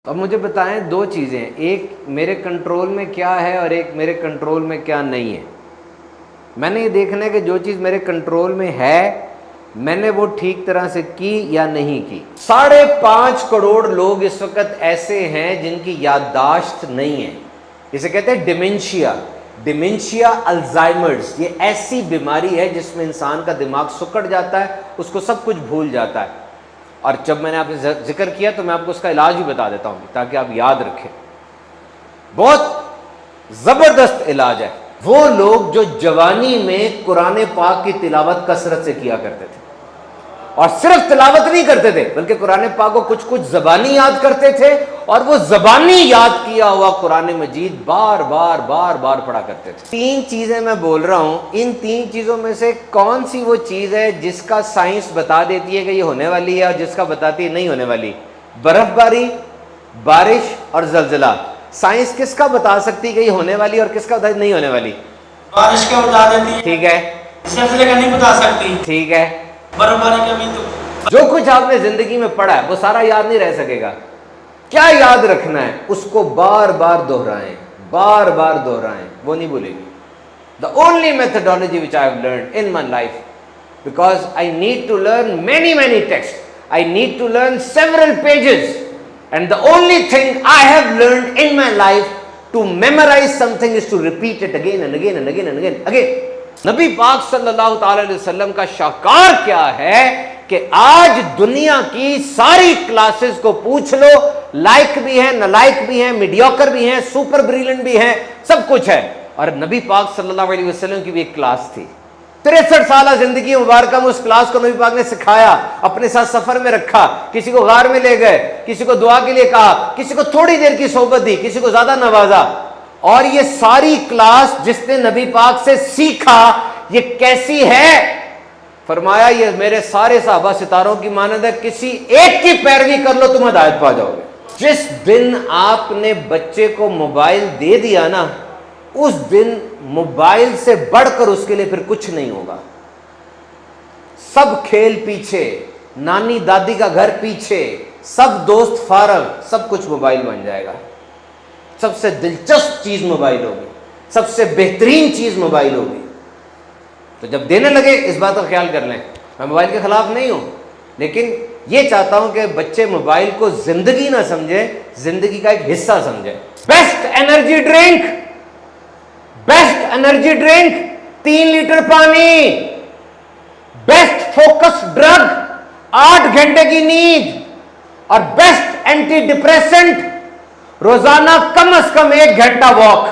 اب مجھے بتائیں دو چیزیں، ایک میرے کنٹرول میں کیا ہے اور ایک میرے کنٹرول میں کیا نہیں ہے۔ میں نے یہ دیکھنا ہے کہ جو چیز میرے کنٹرول میں ہے میں نے وہ ٹھیک طرح سے کی یا نہیں کی۔ 5.5 کروڑ لوگ اس وقت ایسے ہیں جن کی یادداشت نہیں ہے، جسے کہتے ہیں ڈیمنشیا الزائمرز۔ یہ ایسی بیماری ہے جس میں انسان کا دماغ سکڑ جاتا ہے، اس کو سب کچھ بھول جاتا ہے۔ اور جب میں نے آپ سے ذکر کیا تو میں آپ کو اس کا علاج بھی بتا دیتا ہوں تاکہ آپ یاد رکھیں۔ بہت زبردست علاج ہے۔ وہ لوگ جو جوانی میں قرآن پاک کی تلاوت کثرت سے کیا کرتے تھے، اور صرف تلاوت نہیں کرتے تھے بلکہ قرآن پاک کو کچھ زبانی یاد کرتے تھے، اور وہ زبانی یاد کیا ہوا قرآن مجید بار بار پڑھا کرتے تھے۔ 3 چیزیں میں بول رہا ہوں، ان 3 چیزوں میں سے کون سی وہ چیز ہے جس کا سائنس بتا دیتی ہے کہ یہ ہونے والی ہے اور جس کا بتاتی ہے نہیں ہونے والی؟ برف باری، بارش اور زلزلہ۔ سائنس کس کا بتا سکتی ہے کہ یہ ہونے والی اور کس کا بتا نہیں ہونے والی؟ بارش کا بتا دیتی ہے، ٹھیک ہے، زلزلے کا نہیں بتا سکتی، ٹھیک ہے۔ برف باری کا بھی تو جو کچھ آپ نے زندگی میں پڑھا ہے وہ سارا یاد نہیں رہ سکے گا۔ کیا یاد رکھنا ہے؟ اس کو بار بار دہرائیں، وہ نہیں بھولے گی۔ The only methodology which I have learned in my life, because I need to learn many texts, I need to learn several pages, and the only thing I have learned in my life to memorize something is to repeat it again and again and again and again. نبی پاک صلی اللہ تعالی علیہ وسلم کا شاہکار کیا ہے کہ آج دنیا کی ساری کلاسز کو پوچھ لو، لائق بھی ہیں، نالائق بھی ہیں، میڈیوکر بھی ہیں، سپر بریلینٹ بھی ہیں، سب کچھ ہے۔ اور نبی پاک صلی اللہ علیہ وسلم کی بھی ایک کلاس تھی۔ 63 سالہ زندگی مبارکہ میں اس کلاس کو نبی پاک نے سکھایا، اپنے ساتھ سفر میں رکھا، کسی کو غار میں لے گئے، کسی کو دعا کے لیے کہا، کسی کو تھوڑی دیر کی صحبت دی، کسی کو زیادہ نوازا۔ اور یہ ساری کلاس جس نے نبی پاک سے سیکھا یہ کیسی ہے؟ فرمایا یہ میرے سارے صحابہ ستاروں کی مانند ہے، کسی ایک کی پیروی کر لو تم ہدایت پا جاؤ گے۔ جس دن آپ نے بچے کو موبائل دے دیا نا، اس دن موبائل سے بڑھ کر اس کے لیے پھر کچھ نہیں ہوگا۔ سب کھیل پیچھے، نانی دادی کا گھر پیچھے، سب دوست فارغ، سب کچھ موبائل بن جائے گا۔ سب سے دلچسپ چیز موبائل ہوگی، سب سے بہترین چیز موبائل ہوگی۔ تو جب دینے لگے اس بات کا خیال کر لیں، میں موبائل کے خلاف نہیں ہوں، لیکن یہ چاہتا ہوں کہ بچے موبائل کو زندگی نہ سمجھیں، زندگی کا ایک حصہ سمجھیں۔ بیسٹ انرجی ڈرنک 3 لیٹر پانی، بیسٹ فوکس ڈرگ 8 گھنٹے کی نیند، اور بیسٹ اینٹی ڈپریسنٹ روزانہ کم از کم 1 گھنٹہ واک۔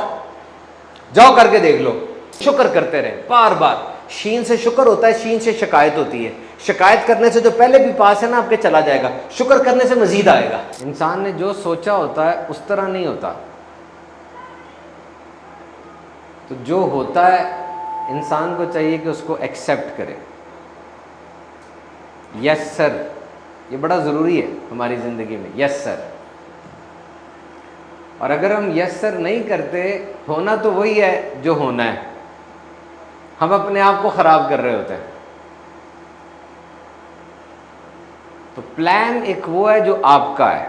جاؤ کر کے دیکھ لو، شکر کرتے رہے بار بار۔ شین سے شکر ہوتا ہے، شین سے شکایت ہوتی ہے۔ شکایت کرنے سے جو پہلے بھی پاس ہے نا آپ کے چلا جائے گا، شکر کرنے سے مزید آئے گا۔ انسان نے جو سوچا ہوتا ہے اس طرح نہیں ہوتا، تو جو ہوتا ہے انسان کو چاہیے کہ اس کو ایکسیپٹ کرے۔ یس سر، یہ بڑا ضروری ہے ہماری زندگی میں، یس سر۔ اور اگر ہم یس سر نہیں کرتے، ہونا تو وہی ہے جو ہونا ہے، ہم اپنے آپ کو خراب کر رہے ہوتے ہیں۔ تو پلان ایک وہ ہے جو آپ کا ہے،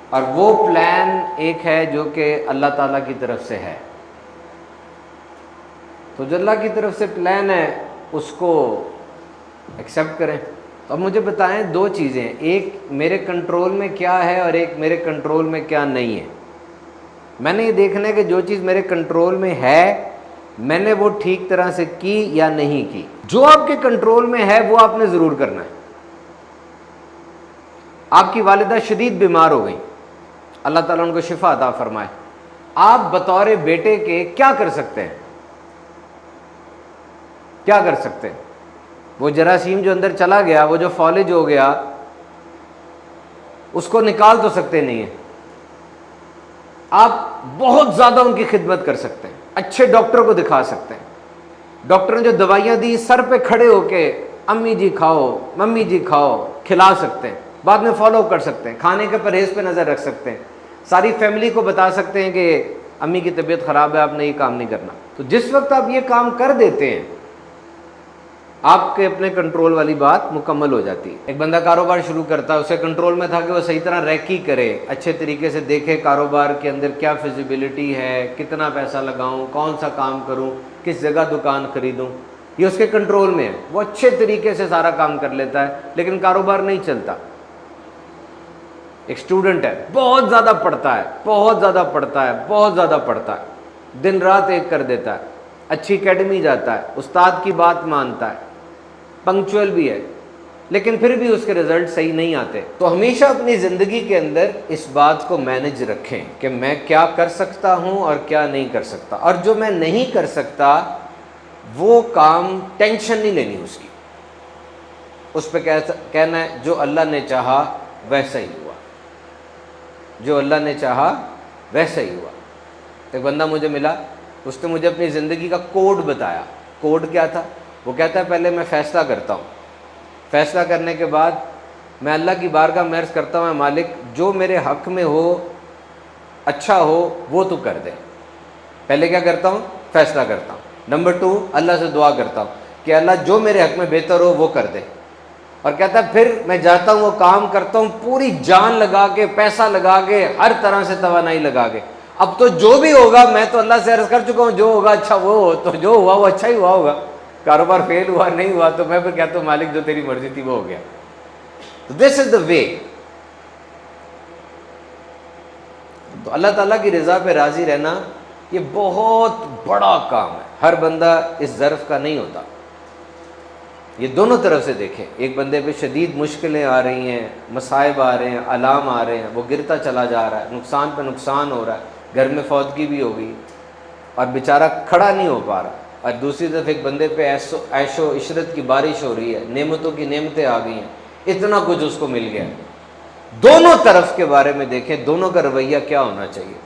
اور وہ پلان ایک ہے جو کہ اللہ تعالیٰ کی طرف سے ہے۔ تو جو اللہ کی طرف سے پلان ہے اس کو ایکسیپٹ کریں۔ تو اب مجھے بتائیں دو چیزیں، ایک میرے کنٹرول میں کیا ہے اور ایک میرے کنٹرول میں کیا نہیں ہے۔ میں نے یہ دیکھنا ہے کہ جو چیز میرے کنٹرول میں ہے میں نے وہ ٹھیک طرح سے کی یا نہیں کی۔ جو آپ کے کنٹرول میں ہے وہ آپ نے ضرور کرنا ہے۔ آپ کی والدہ شدید بیمار ہو گئی، اللہ تعالیٰ ان کو شفا عطا فرمائے، آپ بطور بیٹے کے کیا کر سکتے ہیں؟ کیا کر سکتے ہیں؟ وہ جراثیم جو اندر چلا گیا، وہ جو فالج ہو گیا، اس کو نکال تو سکتے نہیں ہیں۔ آپ بہت زیادہ ان کی خدمت کر سکتے ہیں، اچھے ڈاکٹر کو دکھا سکتے ہیں۔ ڈاکٹر نے جو دوائیاں دی سر پہ کھڑے ہو کے امی جی کھاؤ، ممی جی کھاؤ، کھلا سکتے ہیں، بعد میں فالو کر سکتے ہیں، کھانے کے پرہیز پہ نظر رکھ سکتے ہیں، ساری فیملی کو بتا سکتے ہیں کہ امی کی طبیعت خراب ہے، آپ نے یہ کام نہیں کرنا۔ تو جس وقت آپ یہ کام کر دیتے ہیں آپ کے اپنے کنٹرول والی بات مکمل ہو جاتی ہے۔ ایک بندہ کاروبار شروع کرتا ہے، اسے کنٹرول میں تھا کہ وہ صحیح طرح ریکی کرے، اچھے طریقے سے دیکھے کاروبار کے اندر کیا فیزیبلٹی ہے، کتنا پیسہ لگاؤں، کون سا کام کروں، کس جگہ دکان خریدوں، یہ اس کے کنٹرول میں ہے، وہ اچھے طریقے سے سارا کام کر لیتا ہے، لیکن کاروبار نہیں چلتا۔ ایک اسٹوڈنٹ ہے، بہت زیادہ پڑھتا ہے، بہت زیادہ پڑھتا ہے، بہت زیادہ پڑھتا ہے، دن رات ایک کر دیتا ہے، اچھی اکیڈمی جاتا ہے، استاد کی بات مانتا ہے، پنکچوئل بھی ہے، لیکن پھر بھی اس کے رزلٹ صحیح نہیں آتے۔ تو ہمیشہ اپنی زندگی کے اندر اس بات کو مینج رکھیں کہ میں کیا کر سکتا ہوں اور کیا نہیں کر سکتا، اور جو میں نہیں کر سکتا وہ کام ٹینشن نہیں لینی اس کی، اس پہ کہنا ہے جو اللہ نے چاہا ویسا ہی ہوا، جو اللہ نے چاہا ویسا ہی ہوا۔ ایک بندہ مجھے ملا، اس نے مجھے اپنی زندگی کا کوڈ بتایا۔ کوڈ کیا تھا؟ وہ کہتا ہے پہلے میں فیصلہ کرتا ہوں، فیصلہ کرنے کے بعد میں اللہ کی بارگاہ میں عرض کرتا ہوں، اے مالک جو میرے حق میں ہو، اچھا ہو، وہ تو کر دے۔ پہلے کیا کرتا ہوں؟ فیصلہ کرتا ہوں۔ نمبر 2، اللہ سے دعا کرتا ہوں کہ اللہ جو میرے حق میں بہتر ہو وہ کر دے۔ اور کہتا ہے پھر میں جاتا ہوں، وہ کام کرتا ہوں پوری جان لگا کے، پیسہ لگا کے، ہر طرح سے توانائی لگا کے۔ اب تو جو بھی ہوگا، میں تو اللہ سے عرض کر چکا ہوں جو ہوگا اچھا وہ ہو، تو جو ہوا وہ اچھا ہی ہوا ہوگا۔ کاروبار فیل ہوا نہیں ہوا تو میں پھر کہتا ہوں مالک جو تیری مرضی تھی وہ ہو گیا۔ تو دس از دا وے۔ تو اللہ تعالیٰ کی رضا پہ راضی رہنا یہ بہت بڑا کام ہے، ہر بندہ اس ظرف کا نہیں ہوتا۔ یہ دونوں طرف سے دیکھیں، ایک بندے پہ شدید مشکلیں آ رہی ہیں، مصائب آ رہے ہیں، علام آ رہے ہیں، وہ گرتا چلا جا رہا ہے، نقصان پہ نقصان ہو رہا ہے، گھر میں فوتگی بھی ہو گئی اور بیچارہ کھڑا نہیں ہو پا رہا، اور دوسری طرف ایک بندے پہ عیش و عشرت کی بارش ہو رہی ہے، نعمتوں کی نعمتیں آ گئی ہیں، اتنا کچھ اس کو مل گیا۔ دونوں طرف کے بارے میں دیکھیں، دونوں کا رویہ کیا ہونا چاہیے۔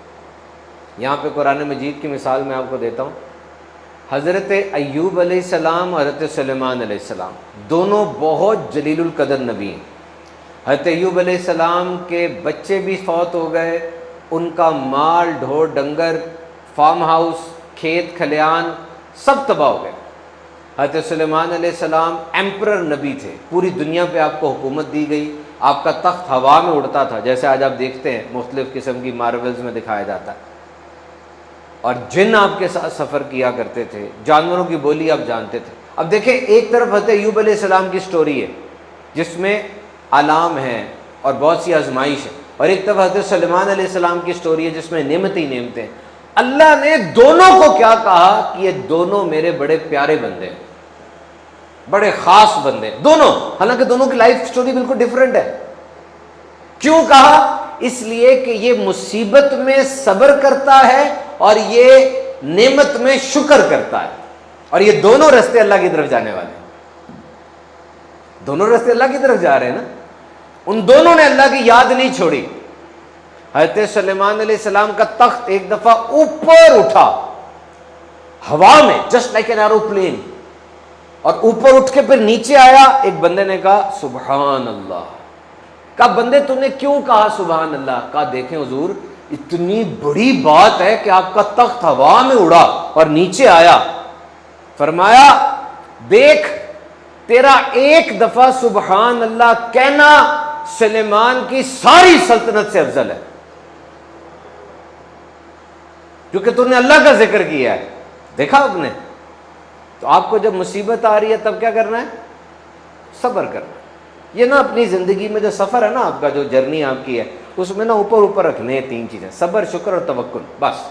یہاں پہ قرآن مجید کی مثال میں آپ کو دیتا ہوں۔ حضرت ایوب علیہ السلام اور حضرت سلیمان علیہ السلام دونوں بہت جلیل القدر نبی ہیں۔ حضرت ایوب علیہ السلام کے بچے بھی فوت ہو گئے، ان کا مال، ڈھور ڈنگر، فارم ہاؤس، کھیت کھلیان سب تباہ ہو گئے۔ حضرت سلیمان علیہ السلام ایمپرر نبی تھے، پوری دنیا پہ آپ کو حکومت دی گئی، آپ کا تخت ہوا میں اڑتا تھا، جیسے آج آپ دیکھتے ہیں مختلف قسم کی مارولز میں دکھایا جاتا ہے، اور جن آپ کے ساتھ سفر کیا کرتے تھے، جانوروں کی بولی آپ جانتے تھے۔ اب دیکھیں، ایک طرف حضرت ایوب علیہ السلام کی سٹوری ہے جس میں آلام ہیں اور بہت سی آزمائش ہے، اور ایک طرف حضرت سلیمان علیہ السلام کی سٹوری ہے جس میں نعمتیں نعمتیں۔ اللہ نے دونوں کو کیا کہا کہ یہ دونوں میرے بڑے پیارے بندے ہیں، بڑے خاص بندے دونوں، حالانکہ دونوں کی لائف سٹوری بالکل ڈیفرنٹ ہے۔ کیوں کہا؟ اس لیے کہ یہ مصیبت میں صبر کرتا ہے اور یہ نعمت میں شکر کرتا ہے، اور یہ دونوں رستے اللہ کی طرف جانے والے ہیں، دونوں رستے اللہ کی طرف جا رہے ہیں نا۔ ان دونوں نے اللہ کی یاد نہیں چھوڑی۔ حضرت سلیمان علیہ السلام کا تخت ایک دفعہ اوپر اٹھا ہوا میں، جسٹ لائک این ایروپلین، اور اوپر اٹھ کے پھر نیچے آیا۔ ایک بندے نے کہا سبحان اللہ۔ کہا بندے تو نے کیوں کہا سبحان اللہ؟ کہا دیکھیں حضور، اتنی بڑی بات ہے کہ آپ کا تخت ہوا میں اڑا اور نیچے آیا۔ فرمایا دیکھ، تیرا ایک دفعہ سبحان اللہ کہنا سلیمان کی ساری سلطنت سے افضل ہے، کیونکہ تم نے اللہ کا ذکر کیا ہے۔ دیکھا آپ نے؟ تو آپ کو جب مصیبت آ رہی ہے تب کیا کرنا ہے؟ صبر کرنا ہے۔ یہ نا اپنی زندگی میں جو سفر ہے نا، آپ کا جو جرنی آپ کی ہے، اس میں نا اوپر رکھنے ہیں 3 چیزیں: صبر، شکر اور توکل۔ بس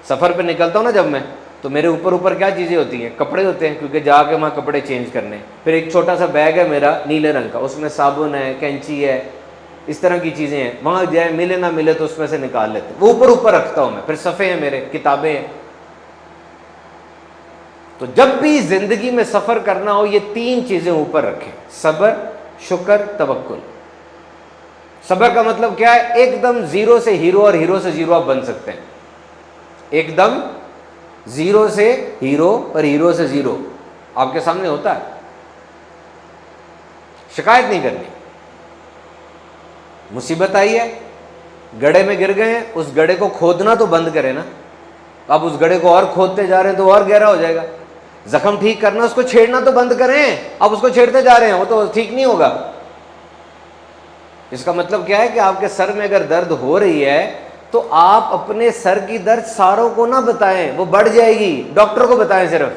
سفر پہ نکلتا ہوں نا جب میں، تو میرے اوپر کیا چیزیں ہوتی ہیں؟ کپڑے ہوتے ہیں، کیونکہ جا کے وہاں کپڑے چینج کرنے۔ پھر ایک چھوٹا سا بیگ ہے میرا نیلے رنگ کا، اس میں صابن ہے، کینچی ہے، اس طرح کی چیزیں ہیں، وہاں جائے ملے نہ ملے تو اس میں سے نکال لیتے ہیں، وہ اوپر رکھتا ہوں میں۔ پھر صفحے ہیں میرے، کتابیں ہیں۔ تو جب بھی زندگی میں سفر کرنا ہو، یہ 3 چیزیں اوپر رکھیں: صبر، شکر، توکل۔ صبر کا مطلب کیا ہے؟ ایک دم زیرو سے ہیرو اور ہیرو سے زیرو آپ بن سکتے ہیں۔ ایک دم زیرو سے ہیرو اور ہیرو سے زیرو آپ کے سامنے ہوتا ہے۔ شکایت نہیں کرنی۔ مصیبت آئی ہے، گڑھے میں گر گئے ہیں، اس گڑھے کو کھودنا تو بند کرے نا۔ آپ اس گڑھے کو اور کھودتے جا رہے ہیں تو اور گہرا ہو جائے گا۔ زخم ٹھیک کرنا، اس کو چھیڑنا تو بند کریں. اب اس کو چھیڑتے جا رہے ہیں، وہ تو ٹھیک نہیں ہوگا. اس کا مطلب کیا ہے کہ آپ کے سر میں اگر درد ہو رہی ہے تو آپ اپنے سر کی درد ساروں کو نہ بتائیں، وہ بڑھ جائے گی. ڈاکٹر کو بتائیں صرف.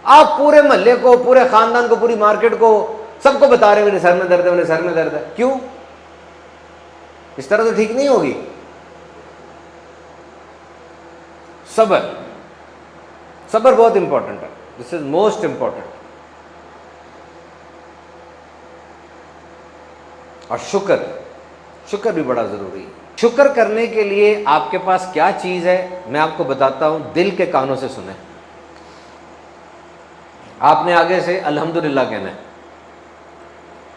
آپ پورے محلے کو، پورے خاندان کو، پوری مارکیٹ کو، سب کو بتا رہے ہیں میرے سر میں درد ہے، میرے سر میں درد ہے. کیوں؟ اس طرح تو ٹھیک نہیں ہوگی. صبر، صبر بہت امپورٹنٹ ہے. دس از موسٹ امپورٹنٹ. اور شکر، شکر بھی بڑا ضروری ہے. شکر کرنے کے لیے آپ کے پاس کیا چیز ہے میں آپ کو بتاتا ہوں، دل کے کانوں سے سنیں. آپ نے آگے سے الحمدللہ کہنا ہے.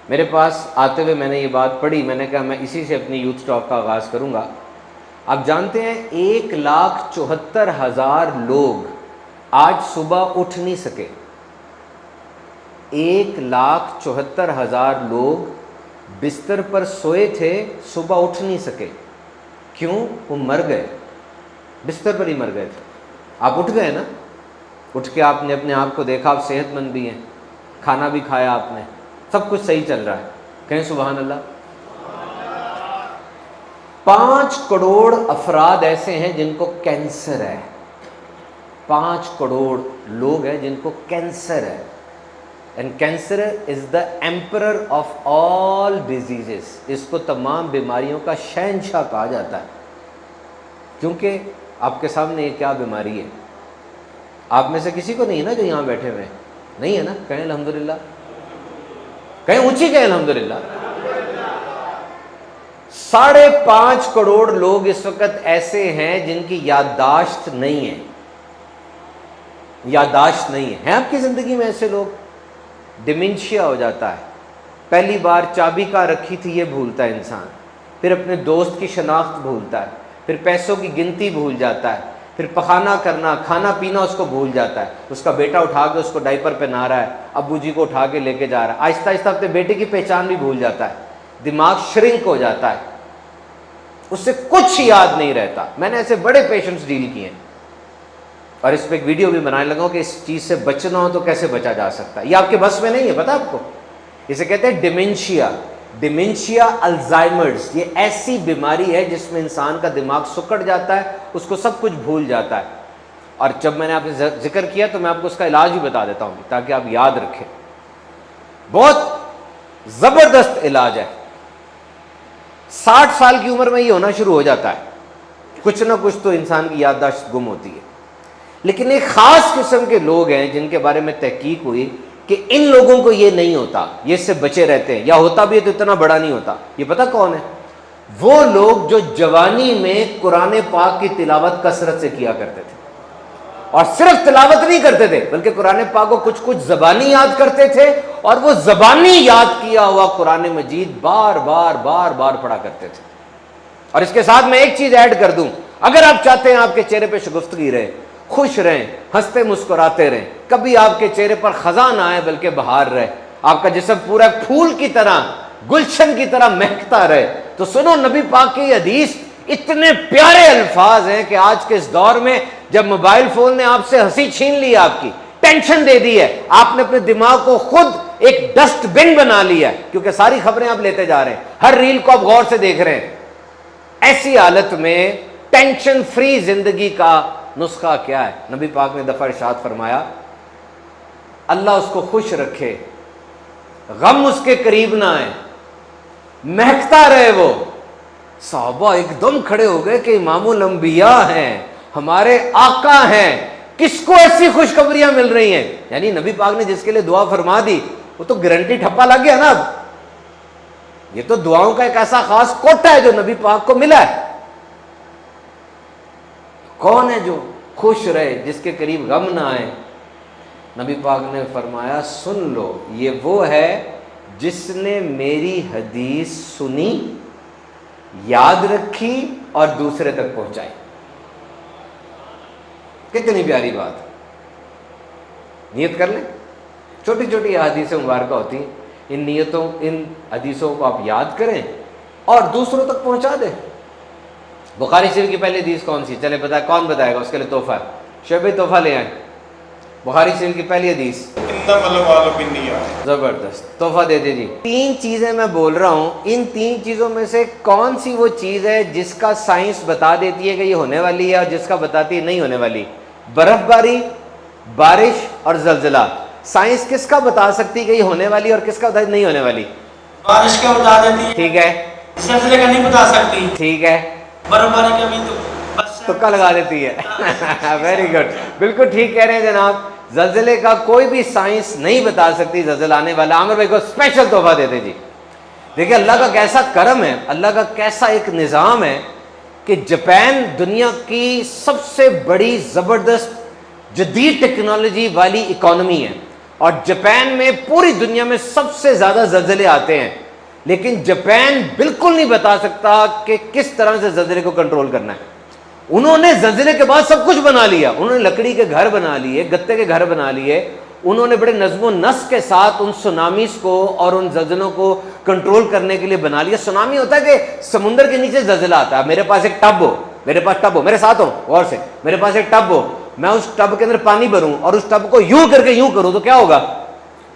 میرے پاس آتے ہوئے میں نے یہ بات پڑھی، میں نے کہا میں اسی سے اپنی یوتھ ٹاک کا آغاز کروں گا. آپ جانتے ہیں 1,74,000 لوگ آج صبح اٹھ نہیں سکے. 1,74,000 لوگ بستر پر سوئے تھے، صبح اٹھ نہیں سکے. کیوں؟ وہ مر گئے، بستر پر ہی مر گئے تھے. آپ اٹھ گئے نا، اٹھ کے آپ نے اپنے آپ کو دیکھا، آپ صحت مند بھی ہیں، کھانا بھی کھایا آپ نے، سب کچھ صحیح چل رہا ہے. کہیں سبحان اللہ. 5 کروڑ افراد ایسے ہیں جن کو کینسر ہے. 5 کروڑ لوگ ہیں جن کو کینسر ہے. And cancer is the emperor of all diseases. اس کو تمام بیماریوں کا شہنشاہ کہا جاتا ہے. کیونکہ آپ کے سامنے یہ کیا بیماری ہے؟ آپ میں سے کسی کو نہیں ہے نا جو یہاں بیٹھے ہوئے ہیں؟ نہیں ہے نا؟ کہیں الحمدللہ، کہیں اونچی کہیں الحمدللہ. 5.5 کروڑ لوگ اس وقت ایسے ہیں جن کی یادداشت نہیں ہے. یادداشت نہیں ہے. ہیں آپ کی زندگی میں ایسے لوگ؟ ڈیمنشیا ہو جاتا ہے. پہلی بار چابی کہاں رکھی تھی یہ بھولتا ہے انسان، پھر اپنے دوست کی شناخت بھولتا ہے، پھر پیسوں کی گنتی بھول جاتا ہے، پھر پخانہ کرنا، کھانا پینا اس کو بھول جاتا ہے. اس کا بیٹا اٹھا کے اس کو ڈائپر پہنا رہا ہے، ابو جی کو اٹھا کے لے کے جا رہا ہے. آہستہ آہستہ اپنے بیٹے کی پہچان بھی بھول جاتا ہے. دماغ شرنک ہو جاتا ہے، اس سے کچھ یاد نہیں رہتا. میں نے ایسے بڑے پیشنٹس ڈیل کیے ہیں، اور اس پہ ایک ویڈیو بھی بنانے لگا ہوں کہ اس چیز سے بچنا ہو تو کیسے بچا جا سکتا ہے. یہ آپ کے بس میں نہیں ہے، پتہ آپ کو؟ اسے کہتے ہیں ڈیمنشیا. Dementia Alzheimer's. یہ ایسی بیماری ہے جس میں انسان کا دماغ سکڑ جاتا ہے، اس کو سب کچھ بھول جاتا ہے. اور جب میں نے آپ سے ذکر کیا تو میں آپ کو اس کا علاج بھی بتا دیتا ہوں تاکہ آپ یاد رکھیں. بہت زبردست علاج ہے. 60 سال کی عمر میں یہ ہونا شروع ہو جاتا ہے، کچھ نہ کچھ تو انسان کی یادداشت گم ہوتی ہے. لیکن ایک خاص قسم کے لوگ ہیں جن کے بارے میں تحقیق ہوئی کہ ان لوگوں کو یہ نہیں ہوتا، یہ اس سے بچے رہتے ہیں، یا ہوتا بھی ہے تو اتنا بڑا نہیں ہوتا. یہ پتہ کون ہے؟ وہ لوگ جو جوانی میں قرآن پاک کی تلاوت کثرت سے کیا کرتے تھے. اور صرف تلاوت نہیں کرتے تھے بلکہ قرآن پاک کو کچھ کچھ زبانی یاد کرتے تھے، اور وہ زبانی یاد کیا ہوا قرآن مجید بار بار بار بار پڑھا کرتے تھے. اور اس کے ساتھ میں ایک چیز ایڈ کر دوں، اگر آپ چاہتے ہیں آپ کے چہرے پہ شگفتگی رہے، خوش رہیں، ہنستے مسکراتے رہیں، کبھی آپ کے چہرے پر خزاں نہ آئے بلکہ بہار رہے، آپ کا جسم پورا پھول کی طرح، گلشن کی طرح مہکتا رہے، تو سنو نبی پاک کی حدیث. اتنے پیارے الفاظ ہیں کہ آج کے اس دور میں جب موبائل فون نے آپ سے ہنسی چھین لی، آپ کی ٹینشن دے دی ہے، آپ نے اپنے دماغ کو خود ایک ڈسٹ بن بنا لیا ہے، کیونکہ ساری خبریں آپ لیتے جا رہے ہیں، ہر ریل کو آپ غور سے دیکھ رہے ہیں. ایسی حالت میں ٹینشن فری زندگی کا نسخہ کیا ہے؟ نبی پاک نے دفعہ ارشاد فرمایا اللہ اس کو خوش رکھے، غم اس کے قریب نہ آئے، مہکتا رہے وہ. صحابہ ایک دم کھڑے ہو گئے کہ امام الانبیاء ہیں، ہمارے آقا ہیں، کس کو ایسی خوشخبریاں مل رہی ہیں؟ یعنی نبی پاک نے جس کے لیے دعا فرما دی وہ تو گارنٹی ٹھپا لگ گیا نا. اب یہ تو دعاؤں کا ایک ایسا خاص کوٹا ہے جو نبی پاک کو ملا ہے. کون ہے جو خوش رہے، جس کے قریب غم نہ آئے؟ نبی پاک نے فرمایا سن لو، یہ وہ ہے جس نے میری حدیث سنی، یاد رکھی اور دوسرے تک پہنچائی. کتنی پیاری بات. نیت کر لیں. چھوٹی چھوٹی حدیثیں مبارکہ ہوتی ہیں، ان نیتوں، ان حدیثوں کو آپ یاد کریں اور دوسروں تک پہنچا دیں. بخاری شریف کی پہلی حدیث کون سی؟ چلے بتائے، کون بتائے گا؟ اس کے لیے تحفہ ہے. شعبہ تحفہ لے آئیں. बुखारी शरीफ की पहली हदीस, जबरदस्त तोहफा दे दे जी। 3 चीजें मैं बोल रहा हूँ, इन 3 चीजों में से कौन सी वो चीज है जिसका साइंस बता देती है कि ये होने वाली है और जिसका बताती है नहीं होने वाली? बर्फबारी, बारिश और जलजला। साइंस किसका बता सकती है कि ये होने वाली और किसका बता नहीं होने वाली? बारिश का बता देती है। ठीक है, जलजले का नहीं बता सकती। ठीक है, बर्फबारी का भी तो बस तुक्का लगा देती है। वेरी गुड, बिल्कुल ठीक कह रहे हैं जनाब। जलजले का कोई भी साइंस नहीं बता सकती जलजला आने वाला। आमिर भाई को स्पेशल तोहफा देते जी। देखिए अल्लाह का कैसा करम है, अल्लाह का कैसा एक निज़ाम है कि जापान दुनिया की सबसे बड़ी ज़बरदस्त जदीद टेक्नोलॉजी वाली इकॉनमी है और जापान में पूरी दुनिया में सबसे ज़्यादा जलजले आते हैं, लेकिन जापान बिल्कुल नहीं बता सकता कि किस तरह से जलजले को कंट्रोल करना है। उन्होंने जलजले के बाद सब कुछ बना लिया, उन्होंने लकड़ी के घर बना लिए, गत्ते के घर बना लिए, उन्होंने बड़े नज़्म नस्क के साथ उन सुनामीज को और उन जलजलों को कंट्रोल करने के लिए बना लिया। सुनामी होता है कि समुद्र के नीचे जलजला आता है। मेरे पास एक टब हो, मेरे पास टब हो, मेरे साथ हो गौर से, मेरे पास एक टब हो, मैं उस टब के अंदर पानी भरूं और उस टब को यूं करके यूं करूं तो क्या होगा?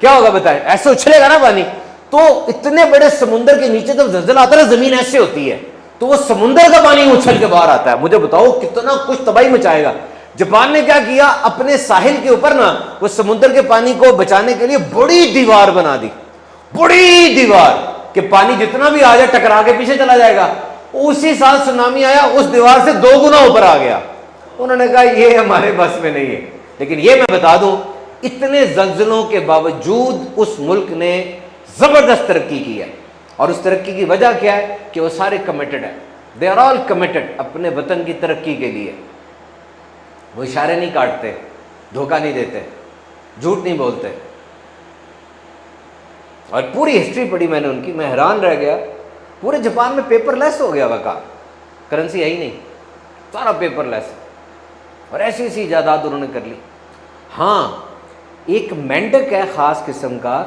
क्या होगा बताएं? ऐसे उछलेगा ना पानी। तो इतने बड़े समुद्र के नीचे जब जलजला आता है जमीन ऐसे होती है, तो वो समुद्र का पानी उछल के बाहर आता है। मुझे बताओ कितना कुछ तबाही मचाएगा। जापान ने क्या किया, अपने साहिल के ऊपर ना वो समुद्र के पानी को बचाने के लिए बड़ी दीवार बना दी, बड़ी दीवार कि पानी जितना भी आ जाए टकरा के पीछे चला जाएगा। उसी साल सुनामी आया, उस दीवार से 2 गुना ऊपर आ गया। उन्होंने कहा ये हमारे बस में नहीं है। लेकिन ये मैं बता दूं, इतने जल्जलों के बावजूद उस मुल्क ने जबरदस्त तरक्की की है। और उस तरक्की की वजह क्या है कि वो सारे कमिटेड है, दे आर ऑल कमिटेड अपने वतन की तरक्की के लिए। वो इशारे नहीं काटते, धोखा नहीं देते, झूठ नहीं बोलते। और पूरी हिस्ट्री पढ़ी मैंने उनकी, मैं हैरान रह गया। पूरे जापान में पेपरलेस हो गया वका, करेंसी है ही नहीं, सारा पेपरलेस। और ऐसी ऐसी इजादात उन्होंने कर ली। हाँ, एक मेंढक है ख़ास किस्म का,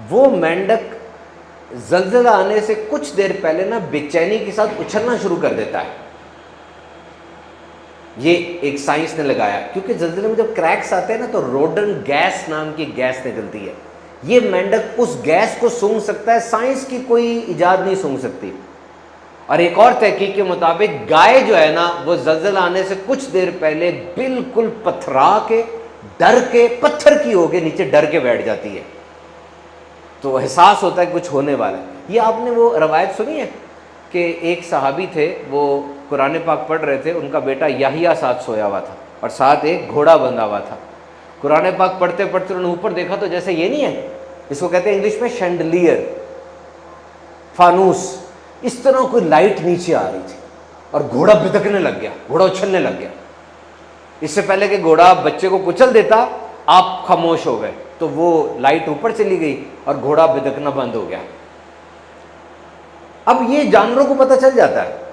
वो मेंढक जलजला आने से कुछ देर पहले ना बेचैनी के साथ उछलना शुरू कर देता है। ये एक साइंस ने लगाया, क्योंकि जलजले में जब क्रैक्स आते हैं ना तो रोडन गैस नाम की गैस निकलती है। ये मेंढक उस गैस को सूंघ सकता है, साइंस की कोई इजाद नहीं सूंघ सकती। और एक और तहकीक के मुताबिक गाय जो है ना, वो जलजला आने से कुछ देर पहले बिल्कुल पथरा के, डर के, पत्थर की होके नीचे डर के बैठ जाती है। तो एहसास होता है कुछ होने वाला है। ये आपने वो रवायत सुनी है कि एक सहाबी थे, वो कुरान पाक पढ़ रहे थे, उनका बेटा याहिया साथ सोया हुआ था और साथ एक घोड़ा बंधा हुआ था। कुरान पाक पढ़ते पढ़ते उन्होंने ऊपर देखा तो जैसे ये नहीं है, इसको कहते हैं इंग्लिश में शैंडलियर, फानूस, इस तरह कोई लाइट नीचे आ रही थी और घोड़ा बिदकने लग गया, घोड़ा उछलने लग गया। इससे पहले कि घोड़ा बच्चे को कुचल देता, आप खामोश हो गए, तो वो लाइट ऊपर चली गई और घोड़ा बिदकना बंद हो गया। अब ये जानवरों को पता चल जाता है।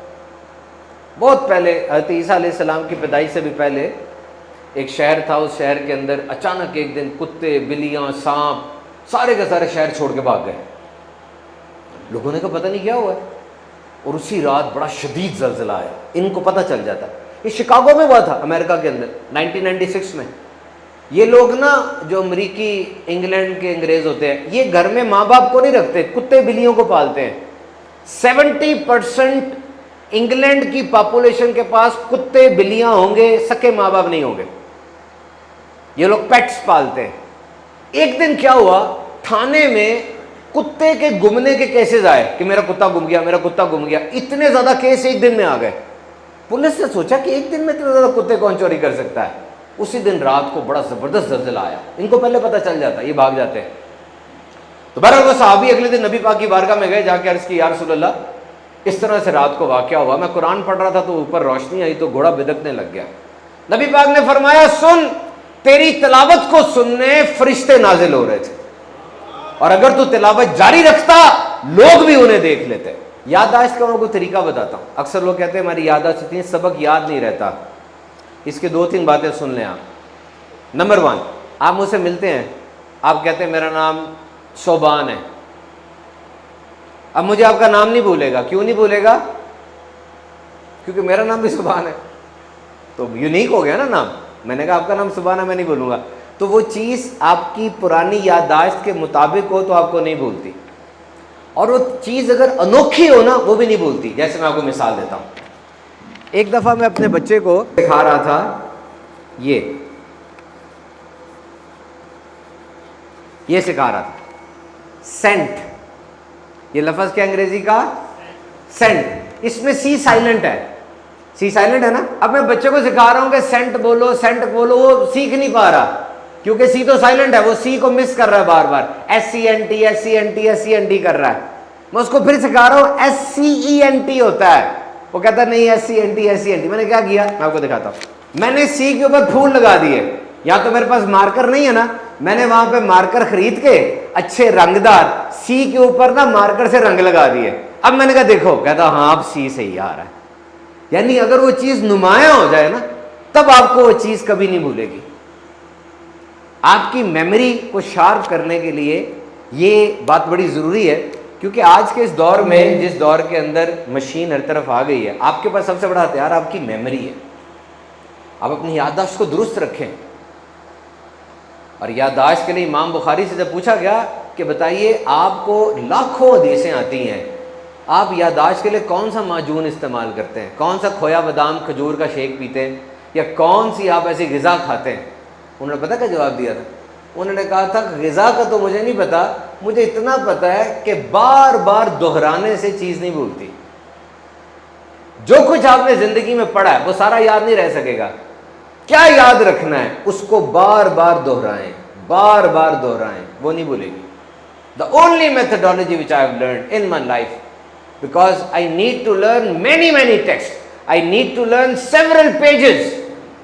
बहुत पहले हज़रत ईसा अलैहिस्सलाम की पैदाइश से भी पहले एक शहर था, उस शहर के अंदर अचानक एक दिन कुत्ते, बिल्लियाँ, सांप सारे के सारे शहर छोड़ के भाग गए। लोगों ने कहा पता नहीं क्या हुआ है, और उसी रात बड़ा शदीद जलजला आया। इनको पता चल जाता। ये शिकागो में हुआ था, अमेरिका के अंदर 1996 में। ये लोग ना जो अमरीकी इंग्लैंड के अंग्रेज होते हैं, ये घर में माँ बाप को नहीं रखते, कुत्ते बिल्लियों को पालते हैं। 70% इंग्लैंड की पॉपुलेशन के पास कुत्ते बिल्लियां होंगे, सके माँ बाप नहीं होंगे। ये लोग पेट्स पालते हैं। एक दिन क्या हुआ, थाने में कुत्ते के गुमने के केसेस आए कि मेरा कुत्ता गुम गया, मेरा कुत्ता गुम गया। इतने ज्यादा केस एक दिन में आ गए। पुलिस ने सोचा कि एक दिन में इतने ज्यादा कुत्ते कौन चोरी कर सकता है। उसी दिन रात को बड़ा जबरदस्त जलजला आया। इनको पहले पता चल जाता, ये भाग जाते हैं। तो बहरहाल वो सहाबी अगले दिन नबी पाक की बारगाह में गए, जाके अर्ज की, या रसूलल्लाह, इस तरह से रात को वाकया हुआ, मैं कुरान पढ़ रहा था तो ऊपर रोशनी आई तो घोड़ा बिदकने लग गया। नबी पाक ने फरमाया, सुन, तेरी तिलावत को सुनने फरिश्ते नाजिल हो रहे थे, और अगर तू तिलावत जारी रखता लोग भी उन्हें देख लेते। याददाश्त का मैं कोई तरीका बताता हूँ। अक्सर लोग कहते हैं हमारी याददाश्त इतनी, सबक याद नहीं रहता। इसके 2-3 बातें सुन लें आप। नंबर 1, आप मुझसे मिलते हैं, आप कहते हैं मेरा नाम शोबान है। अब मुझे आपका नाम नहीं भूलेगा। क्यों नहीं भूलेगा? क्योंकि मेरा नाम भी शोबान है, तो यूनिक हो गया ना नाम। मैंने कहा आपका नाम सुभाना मैं नहीं बोलूँगा, तो वो चीज़ आपकी पुरानी याददाश्त के मुताबिक हो तो आपको नहीं भूलती, और वो चीज़ अगर अनोखी हो ना वो भी नहीं भूलती। जैसे मैं आपको मिसाल देता हूँ, एक दफ़ा मैं अपने बच्चे को दिखा रहा था, ये सिखा रहा था सेंट, ये लफ्ज़ क्या अंग्रेजी का, सेंट, इसमें सी साइलेंट है, सी साइलेंट है ना। अब मैं बच्चे को सिखा रहा हूं कि सेंट बोलो सेंट बोलो, वो सीख नहीं पा रहा क्योंकि सी तो साइलेंट है, वो सी को मिस कर रहा है बार बार, SCNT SCNT SCNT कर रहा है। मैं उसको फिर सिखा रहा हूं SCENT होता है, वो कहता है नहीं SCNT SCNT। मैंने क्या किया, मैं आपको दिखाता हूं, मैंने सी के ऊपर फूल लगा दिए, या तो मेरे पास मार्कर नहीं है ना, मैंने वहां पे मार्कर खरीद के अच्छे रंगदार सी के ऊपर ना मार्कर से रंग लगा दिए। अब मैंने कहा देखो, कहता हाँ अब सी सही आ रहा है। यानी अगर वो चीज नुमाया हो जाए ना तब आपको वो चीज कभी नहीं भूलेगी। आपकी मेमोरी को शार्प करने के लिए ये बात बड़ी जरूरी है, क्योंकि आज के इस दौर में, जिस दौर के अंदर मशीन हर तरफ आ गई है, आपके पास सबसे बड़ा हथियार आपकी मेमोरी है। आप अपनी याददाश्त को दुरुस्त रखें। और याददाश्त के लिए इमाम बुखारी से जब पूछा गया कि बताइए आपको लाखों हदीसें आती हैं, आप याददाश्त के लिए कौन सा माजून इस्तेमाल करते हैं, कौन सा खोया बादाम खजूर का शेक पीते हैं, या कौन सी आप ऐसी ग़िज़ा खाते हैं, उन्होंने पता क्या जवाब दिया था? उन्होंने कहा था ग़िज़ा का तो मुझे नहीं पता, मुझे इतना पता है कि बार बार दोहराने से चीज़ नहीं भूलती। जो कुछ आपने ज़िंदगी में पढ़ा है वो सारा याद नहीं रह सकेगा। क्या याद रखना है, उसको बार बार दोहराएं, बार बार दोहराएं, वो नहीं भूलेगी। The only methodology which I have learned in my life, because I need to learn many texts, I need to learn several pages,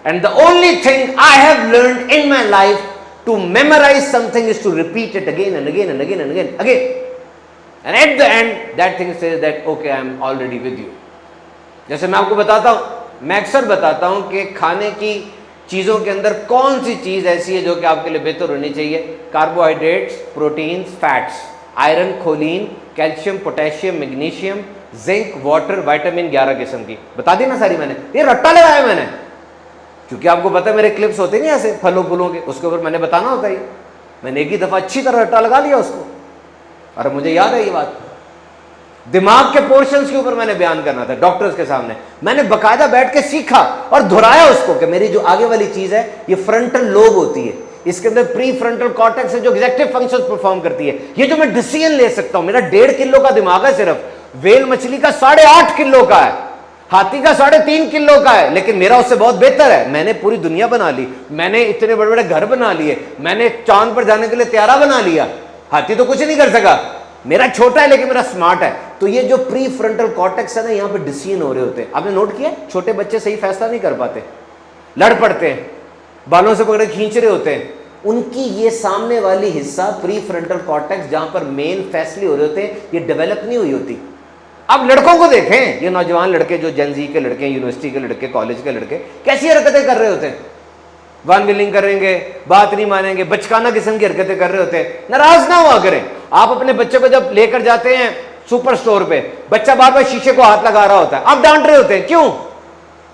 and the only thing I have learned in my life to memorize something is to repeat it again and again and again and again, and at the end that thing says that okay I am already with you. जैसे मैं आपको बताता हूँ, मैं अक्सर बताता हूँ कि खाने की चीज़ों के अंदर कौन सी चीज़ ऐसी है जो कि आपके लिए बेहतर होनी चाहिए। Carbohydrates, proteins, fats, iron, choline, calcium, potassium, magnesium, zinc, water, vitamin 11 किस्म की बता दी ना सारी मैंने। ये रट्टा लगाया मैंने, क्योंकि आपको पता है मेरे क्लिप्स होते नहीं ऐसे फलों फूलों के, उसके ऊपर मैंने बताना होता है। मैंने एक ही दफ़ा अच्छी तरह रट्टा लगा लिया उसको, और मुझे याद है ये बात। दिमाग के पोर्शंस के ऊपर मैंने बयान करना था डॉक्टर्स के सामने, मैंने बाकायदा बैठ के सीखा और दोहराया उसको कि मेरी जो आगे वाली चीज़ है ये फ्रंटल लोब होती है, इसके अंदर प्री फ्रंटल कॉर्टेक्स है जो एग्जेक्टिव फंक्शंस परफॉर्म करती है। ये जो मैं डिसीजन ले सकता हूं, मेरा 1.5 किलो का दिमाग है सिर्फ, वेल मछली का 8.5 किलो का है, हाथी का 3.5 किलो का है, लेकिन मेरा उससे बहुत बेहतर है। मैंने पूरी दुनिया बना ली, मैंने इतने बड़े बड़े घर बना लिए, मैंने चांद पर जाने के लिए त्यारा बना लिया। हाथी तो कुछ नहीं कर सका, मेरा छोटा है लेकिन मेरा स्मार्ट है। तो ये जो प्री फ्रंटल कॉर्टेक्स है ना, यहाँ पे डिसीजन हो रहे होते हैं। आपने नोट किया, छोटे बच्चे सही फैसला नहीं कर पाते, लड़ पड़ते हैं, बालों से पकड़े खींच रहे होते हैं। उनकी ये सामने वाली हिस्सा प्री फ्रंटल कॉर्टेक्स जहां पर मेन फैसले हो रहे होते हैं, ये डेवलप नहीं हुई होती। अब लड़कों को देखें, ये नौजवान लड़के जो जेनजी के लड़के, यूनिवर्सिटी के लड़के, कॉलेज के लड़के कैसी हरकतें कर रहे होते हैं। वन विलिंग करेंगे, बात नहीं मानेंगे, बचकाना किस्म की हरकतें कर रहे होते हैं। नाराज ना हुआ करें। आप अपने बच्चे को जब लेकर जाते हैं सुपर स्टोर पे, बच्चा बार बार शीशे को हाथ लगा रहा होता है, आप डांट रहे होते हैं, क्यों?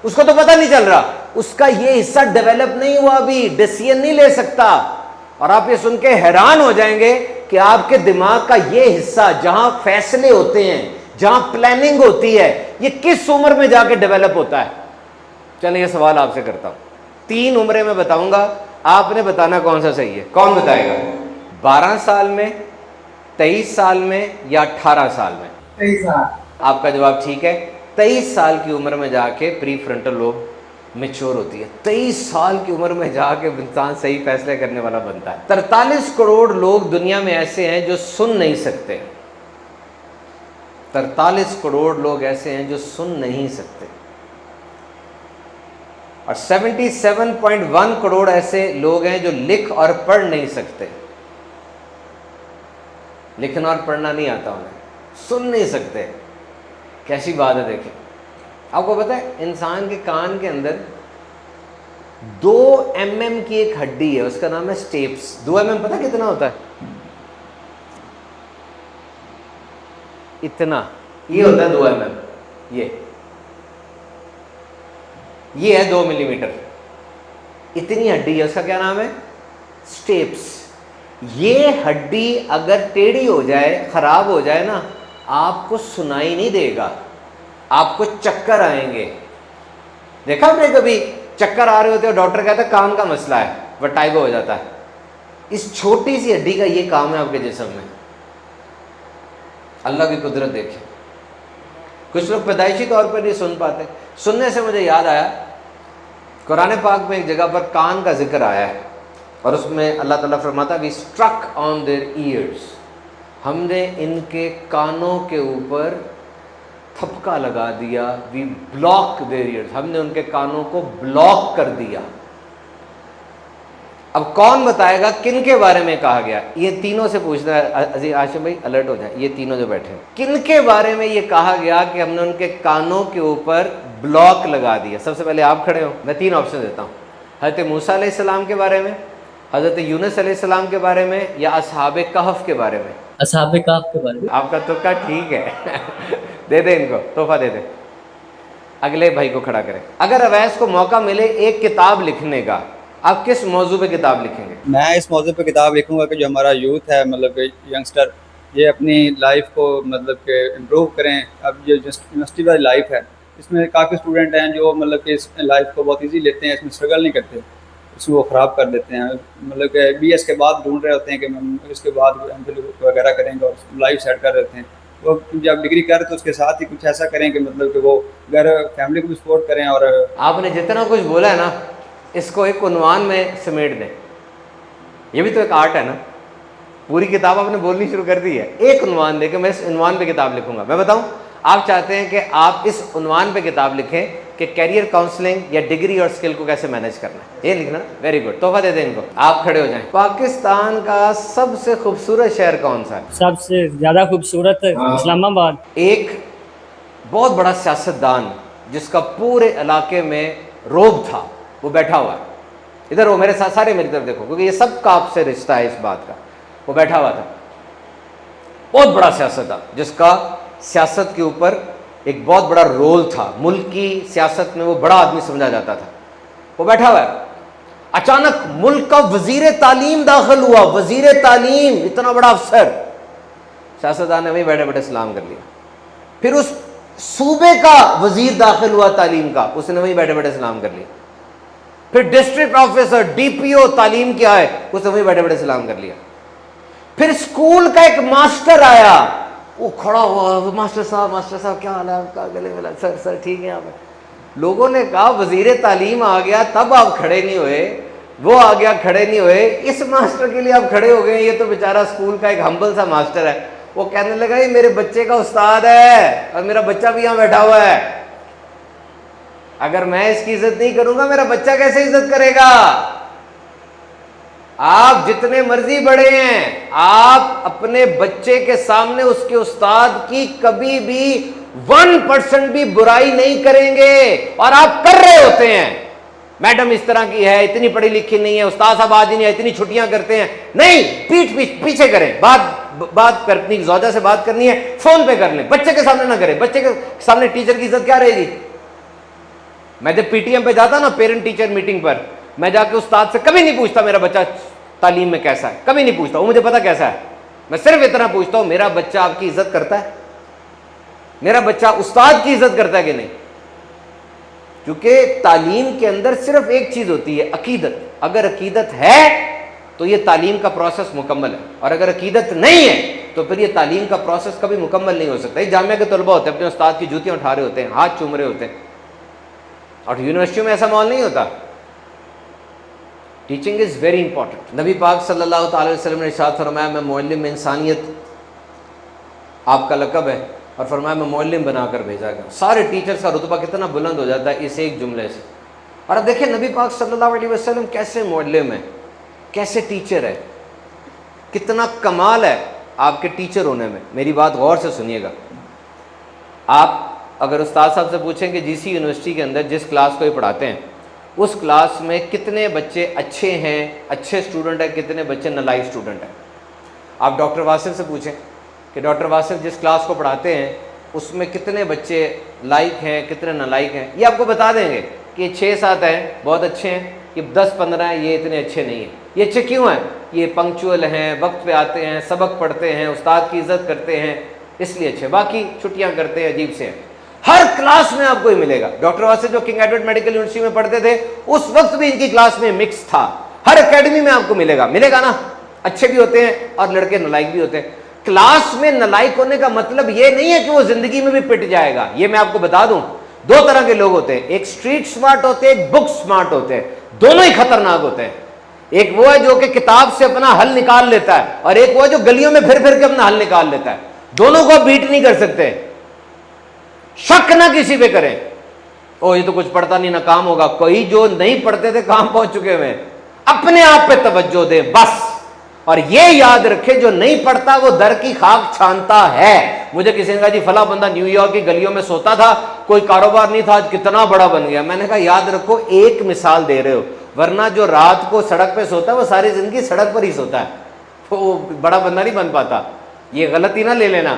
उसको तो पता नहीं चल रहा, उसका ये हिस्सा डेवलप नहीं हुआ, अभी डिसीजन नहीं ले सकता। और आप ये सुन के हैरान हो जाएंगे कि आपके दिमाग का ये हिस्सा जहां फैसले होते हैं, जहां प्लानिंग होती है, ये किस उम्र में जाके डेवलप होता है। चलिए ये सवाल आपसे करता हूं, 3 उम्रें मैं बताऊंगा, आपने बताना कौन सा सही है। कौन बताएगा? 12 साल में, 23 साल में, या 18 साल में? 23 साल। आपका जवाब ठीक है। 23 साल की उम्र में जाके प्री फ्रंटल लोब मैच्योर होती है। 23 साल की उम्र में जाके इंसान सही फैसले करने वाला बनता है। 43 करोड़ लोग दुनिया में ऐसे हैं जो सुन नहीं सकते। 43 करोड़ लोग ऐसे हैं जो सुन नहीं सकते, और 77.1 करोड़ ऐसे लोग हैं जो लिख और पढ़ नहीं सकते। लिखना और पढ़ना नहीं आता उन्हें, सुन नहीं सकते। कैसी बात है देखिए। आपको पता है इंसान के कान के अंदर 2 mm की एक हड्डी है, उसका नाम है स्टेप्स। 2 mm पता कितना होता है? इतना, ये होता है 2 mm। ये है 2 मिलीमीटर। इतनी हड्डी है, उसका क्या नाम है? स्टेप्स। ये हड्डी अगर टेढ़ी हो जाए, खराब हो जाए ना, आपको सुनाई नहीं देगा, आपको चक्कर आएंगे। देखा आपने कभी चक्कर आ रहे होते हो, डॉक्टर कहता है कान का मसला है, वर्टाइगो हो जाता है। इस छोटी सी हड्डी का ये काम है आपके जिस्म में। अल्लाह की कुदरत देखिए। कुछ लोग पैदाइशी तौर पर नहीं सुन पाते। सुनने से मुझे याद आया, कुरान पाक में एक जगह पर कान का जिक्र आया है और उसमें अल्लाह ताला फरमाता है we struck on their ears, हमने इनके कानों के ऊपर थपका लगा दिया। वी ब्लॉक देयर ईयर्स, हमने उनके कानों को ब्लॉक कर दिया। अब कौन बताएगा किन के बारे में कहा गया? ये तीनों से पूछना है। अजी आशिम भाई अलर्ट हो जाए, ये तीनों जो बैठे हैं, किन के बारे में ये कहा गया कि हमने उनके कानों के ऊपर ब्लॉक लगा दिया? सबसे पहले आप खड़े हो, मैं 3 ऑप्शन देता हूँ। हज़रत मूसा अलैहिस्सलाम के बारे में, हज़रत यूनुस अलैहिस्सलाम के बारे में, या असहाबे कहफ के बारे में? असहाबे कहफ के बारे में। आपका तुक्का ठीक है। दे दे इनको, तोहफा दे दे। अगले भाई को खड़ा करें। अगर अवैस को मौका मिले एक किताब लिखने का, आप किस मौजू पे किताब लिखेंगे? मैं इस मौजू पे किताब लिखूंगा कि जो हमारा यूथ है, मतलब कि यंगस्टर, ये अपनी लाइफ को मतलब कि इम्प्रूव करें। अब ये यूनिवर्सिटी वाली लाइफ है, इसमें काफ़ी स्टूडेंट हैं जो मतलब कि इस लाइफ को बहुत इजी लेते हैं, इसमें स्ट्रगल नहीं करते, इसको ख़राब कर देते हैं। मतलब कि BS के बाद ढूंढ रहे होते हैं कि हम इसके बाद MPhil वगैरह करेंगे और लाइफ सेट कर देते हैं। वो जब डिग्री करें तो उसके साथ ही कुछ ऐसा करें कि मतलब कि वो घर फैमिली को भी सपोर्ट करें। और आपने जितना कुछ बोला है ना, इसको एक उन्वान में समेट दें। ये भी तो एक आर्ट है ना। पूरी किताब आपने बोलनी शुरू कर दी है, एक उन्वान देके मैं इस उन्वान पे किताब लिखूंगा। मैं बताऊं, आप चाहते हैं कि आप इस उन्वान पे किताब लिखें कि कैरियर काउंसलिंग या डिग्री और स्किल को कैसे मैनेज करना है, ये लिखना। वेरी गुड, तोहफा दे दें इनको। आप खड़े हो जाएं। पाकिस्तान का सबसे खूबसूरत शहर कौन सा है? सबसे ज़्यादा खूबसूरत इस्लामाबाद। एक बहुत बड़ा सियासतदान जिसका पूरे इलाके में रोब था, वो बैठा हुआ है। इधर वो मेरे साथ, सारे मेरी तरफ देखो, क्योंकि ये सब का आपसे रिश्ता है इस बात का। वो बैठा हुआ था, बहुत बड़ा सियासतदान जिसका सियासत के ऊपर एक बहुत बड़ा रोल था, मुल्क की सियासत में वो बड़ा आदमी समझा जाता था। वो बैठा हुआ है, अचानक मुल्क का वजीर तालीम दाखिल हुआ। वजीर तालीम, इतना बड़ा अफसर। सियासतदान ने वहीं बैठे बैठे सलाम कर लिया। फिर उस सूबे का वजीर दाखिल हुआ तालीम का, उसने वहीं बैठे बैठे सलाम कर लिया। फिर डिस्ट्रिक्ट ऑफिसर DPO तालीम क्या है, उसने वहीं बैठे बैठे सलाम कर लिया। फिर स्कूल का एक मास्टर आया, वो खड़ा हुआ, मास्टर साहब क्या हाल है आपका? गले मिला, सर सर ठीक है आप। लोगों ने कहा वजीर तालीम आ गया तब आप खड़े नहीं हुए, वो आ गया खड़े नहीं हुए, इस मास्टर के लिए आप खड़े हो गए। ये तो बेचारा स्कूल का एक हम्बल सा मास्टर है। वो कहने लगा ये मेरे बच्चे का उस्ताद है और मेरा बच्चा भी यहाँ बैठा हुआ है, अगर मैं इसकी इज्जत नहीं करूंगा मेरा बच्चा कैसे इज्जत करेगा? आप जितने मर्जी बड़े हैं, आप अपने बच्चे के सामने उसके उस्ताद की कभी भी 1% भी बुराई नहीं करेंगे, और आप कर रहे होते हैं। मैडम इस तरह की है, इतनी पढ़ी लिखी नहीं है, उस्ताद साहब आज ही नहीं है, इतनी छुट्टियां करते हैं। नहीं, पीछे करें। बात करनी, ज़ौजा से बात करनी है, फोन पे कर लें, बच्चे के सामने ना करें। बच्चे के सामने टीचर की इज्जत क्या रहेगी? मैं जब PTM पे जाता ना, पेरेंट टीचर मीटिंग पर, मैं जाके उस्ताद से कभी नहीं पूछता मेरा बच्चा तालीम में कैसा है, कभी नहीं पूछता, वो मुझे पता कैसा है। मैं सिर्फ इतना पूछता हूं मेरा बच्चा आपकी इज्जत करता है, मेरा बच्चा उस्ताद की इज्जत करता है कि नहीं? क्योंकि तालीम के अंदर सिर्फ एक चीज होती है, अकीदत। अगर अकीदत है तो ये तालीम का प्रोसेस मुकम्मल है, और अगर अकीदत नहीं है तो फिर ये तालीम का प्रोसेस कभी मुकम्मल नहीं हो सकता। ये जामिया के तलबा होते हैं, अपने उस्ताद की जूतियां उठा रहे होते हैं, हाथ चूम रहे होते हैं, और यूनिवर्सिटियों में ऐसा माहौल नहीं होता। Teaching is very important. नबी पाक सल्लल्लाहु अलैहि वसल्लम ने इरशाद फरमाया मैं मुअल्लिम इंसानियत आपका लक़ब है, और फरमाया मैं मुअल्लिम बनाकर भेजा गया। सारे टीचर्स का रुतबा कितना बुलंद हो जाता है इस एक जुमले से। और अब देखिए नबी पाक सल्लल्लाहु अलैहि वसल्लम कैसे मुअल्लिम है, कैसे टीचर है, कितना कमाल है आपके टीचर होने में। मेरी बात गौर से सुनिएगा। आप अगर उस्ताद साहब से पूछें कि GC यूनिवर्सिटी के अंदर जिस क्लास को ये पढ़ाते हैं उस क्लास में कितने बच्चे अच्छे हैं, अच्छे स्टूडेंट हैं, कितने बच्चे नालायक स्टूडेंट हैं। आप डॉक्टर वासिफ से पूछें कि डॉक्टर वासिफ जिस क्लास को पढ़ाते हैं उसमें कितने बच्चे लायक हैं, कितने नालायक हैं, ये आपको बता देंगे कि 6-7 हैं बहुत अच्छे हैं, ये 10-15 हैं, ये इतने अच्छे नहीं हैं। ये अच्छे क्यों हैं? ये पंक्चुअल हैं, वक्त पे आते हैं, सबक पढ़ते हैं, उस्ताद की इज्जत करते हैं, इसलिए अच्छे। बाकी छुट्टियां करते हैं, अजीब से हैं। हर क्लास में आपको ही मिलेगा। डॉक्टर वासे जो किंग एडवर्ड मेडिकल यूनिवर्सिटी में पढ़ते थे, उस वक्त भी इनकी क्लास में मिक्स था। हर एकेडमी में आपको मिलेगा, मिलेगा ना। अच्छे भी होते हैं और लड़के नालायक भी होते हैं। क्लास में नालायक होने का मतलब ये नहीं है कि वो जिंदगी में भी पिट जाएगा। ये मैं आपको बता दूं, दो तरह के लोग होते हैं, एक स्ट्रीट स्मार्ट होते हैं, एक बुक स्मार्ट होते हैं। दोनों ही खतरनाक होते हैं। एक वो है जो कि किताब से अपना हल निकाल लेता है, और एक वो है जो गलियों में फिर फिर के अपना हल निकाल लेता है। दोनों को बीट नहीं कर सकते। शक ना किसी पे करें, ओ ये तो कुछ पढ़ता नहीं, ना काम होगा। कोई जो नहीं पढ़ते थे काम पहुंच चुके हुए, अपने आप पे तवज्जो दे बस। और ये याद रखे, जो नहीं पढ़ता वो दर की खाक छानता है। मुझे किसी ने कहा जी फला बंदा न्यूयॉर्क की गलियों में सोता था, कोई कारोबार नहीं था, आज कितना बड़ा बन गया। मैंने कहा याद रखो, एक मिसाल दे रहे हो, वरना जो रात को सड़क पे सोता है वो सारी जिंदगी सड़क पर ही सोता है, वो बड़ा बंदा नहीं बन पाता। ये गलती ना ले लेना।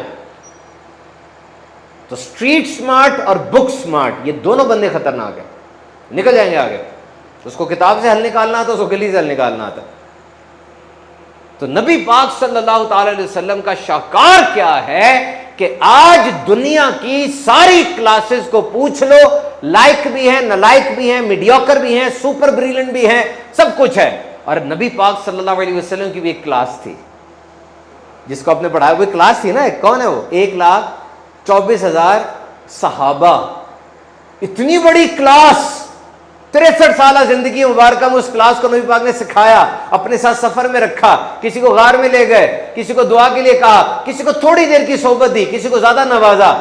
तो स्ट्रीट स्मार्ट और बुक स्मार्ट, ये दोनों बंदे खतरनाक है, निकल जाएंगे आगे। उसको किताब से हल निकालना आता, उसको गली से हल निकालना आता। तो नबी पाक सल्लल्लाहु अलैहि वसल्लम का शाकार क्या है कि आज दुनिया की सारी क्लासेस को पूछ लो, लायक भी है, नालायक भी है, मीडियोकर भी है, सुपर ब्रिलियंट भी है, सब कुछ है। और नबी पाक सल्लल्लाहु अलैहि वसल्लम की भी एक क्लास थी जिसको आपने पढ़ाया, वो क्लास थी ना। कौन है वो? 1,24,000 सहाबा। इतनी बड़ी क्लास, 63 साल जिंदगी मुबारक में उस क्लास को नबी पाक ने सिखाया, अपने साथ सफर में रखा, किसी को गार में ले गए, किसी को दुआ के लिए कहा, किसी को थोड़ी देर की सोबत दी, किसी को ज्यादा नवाजा।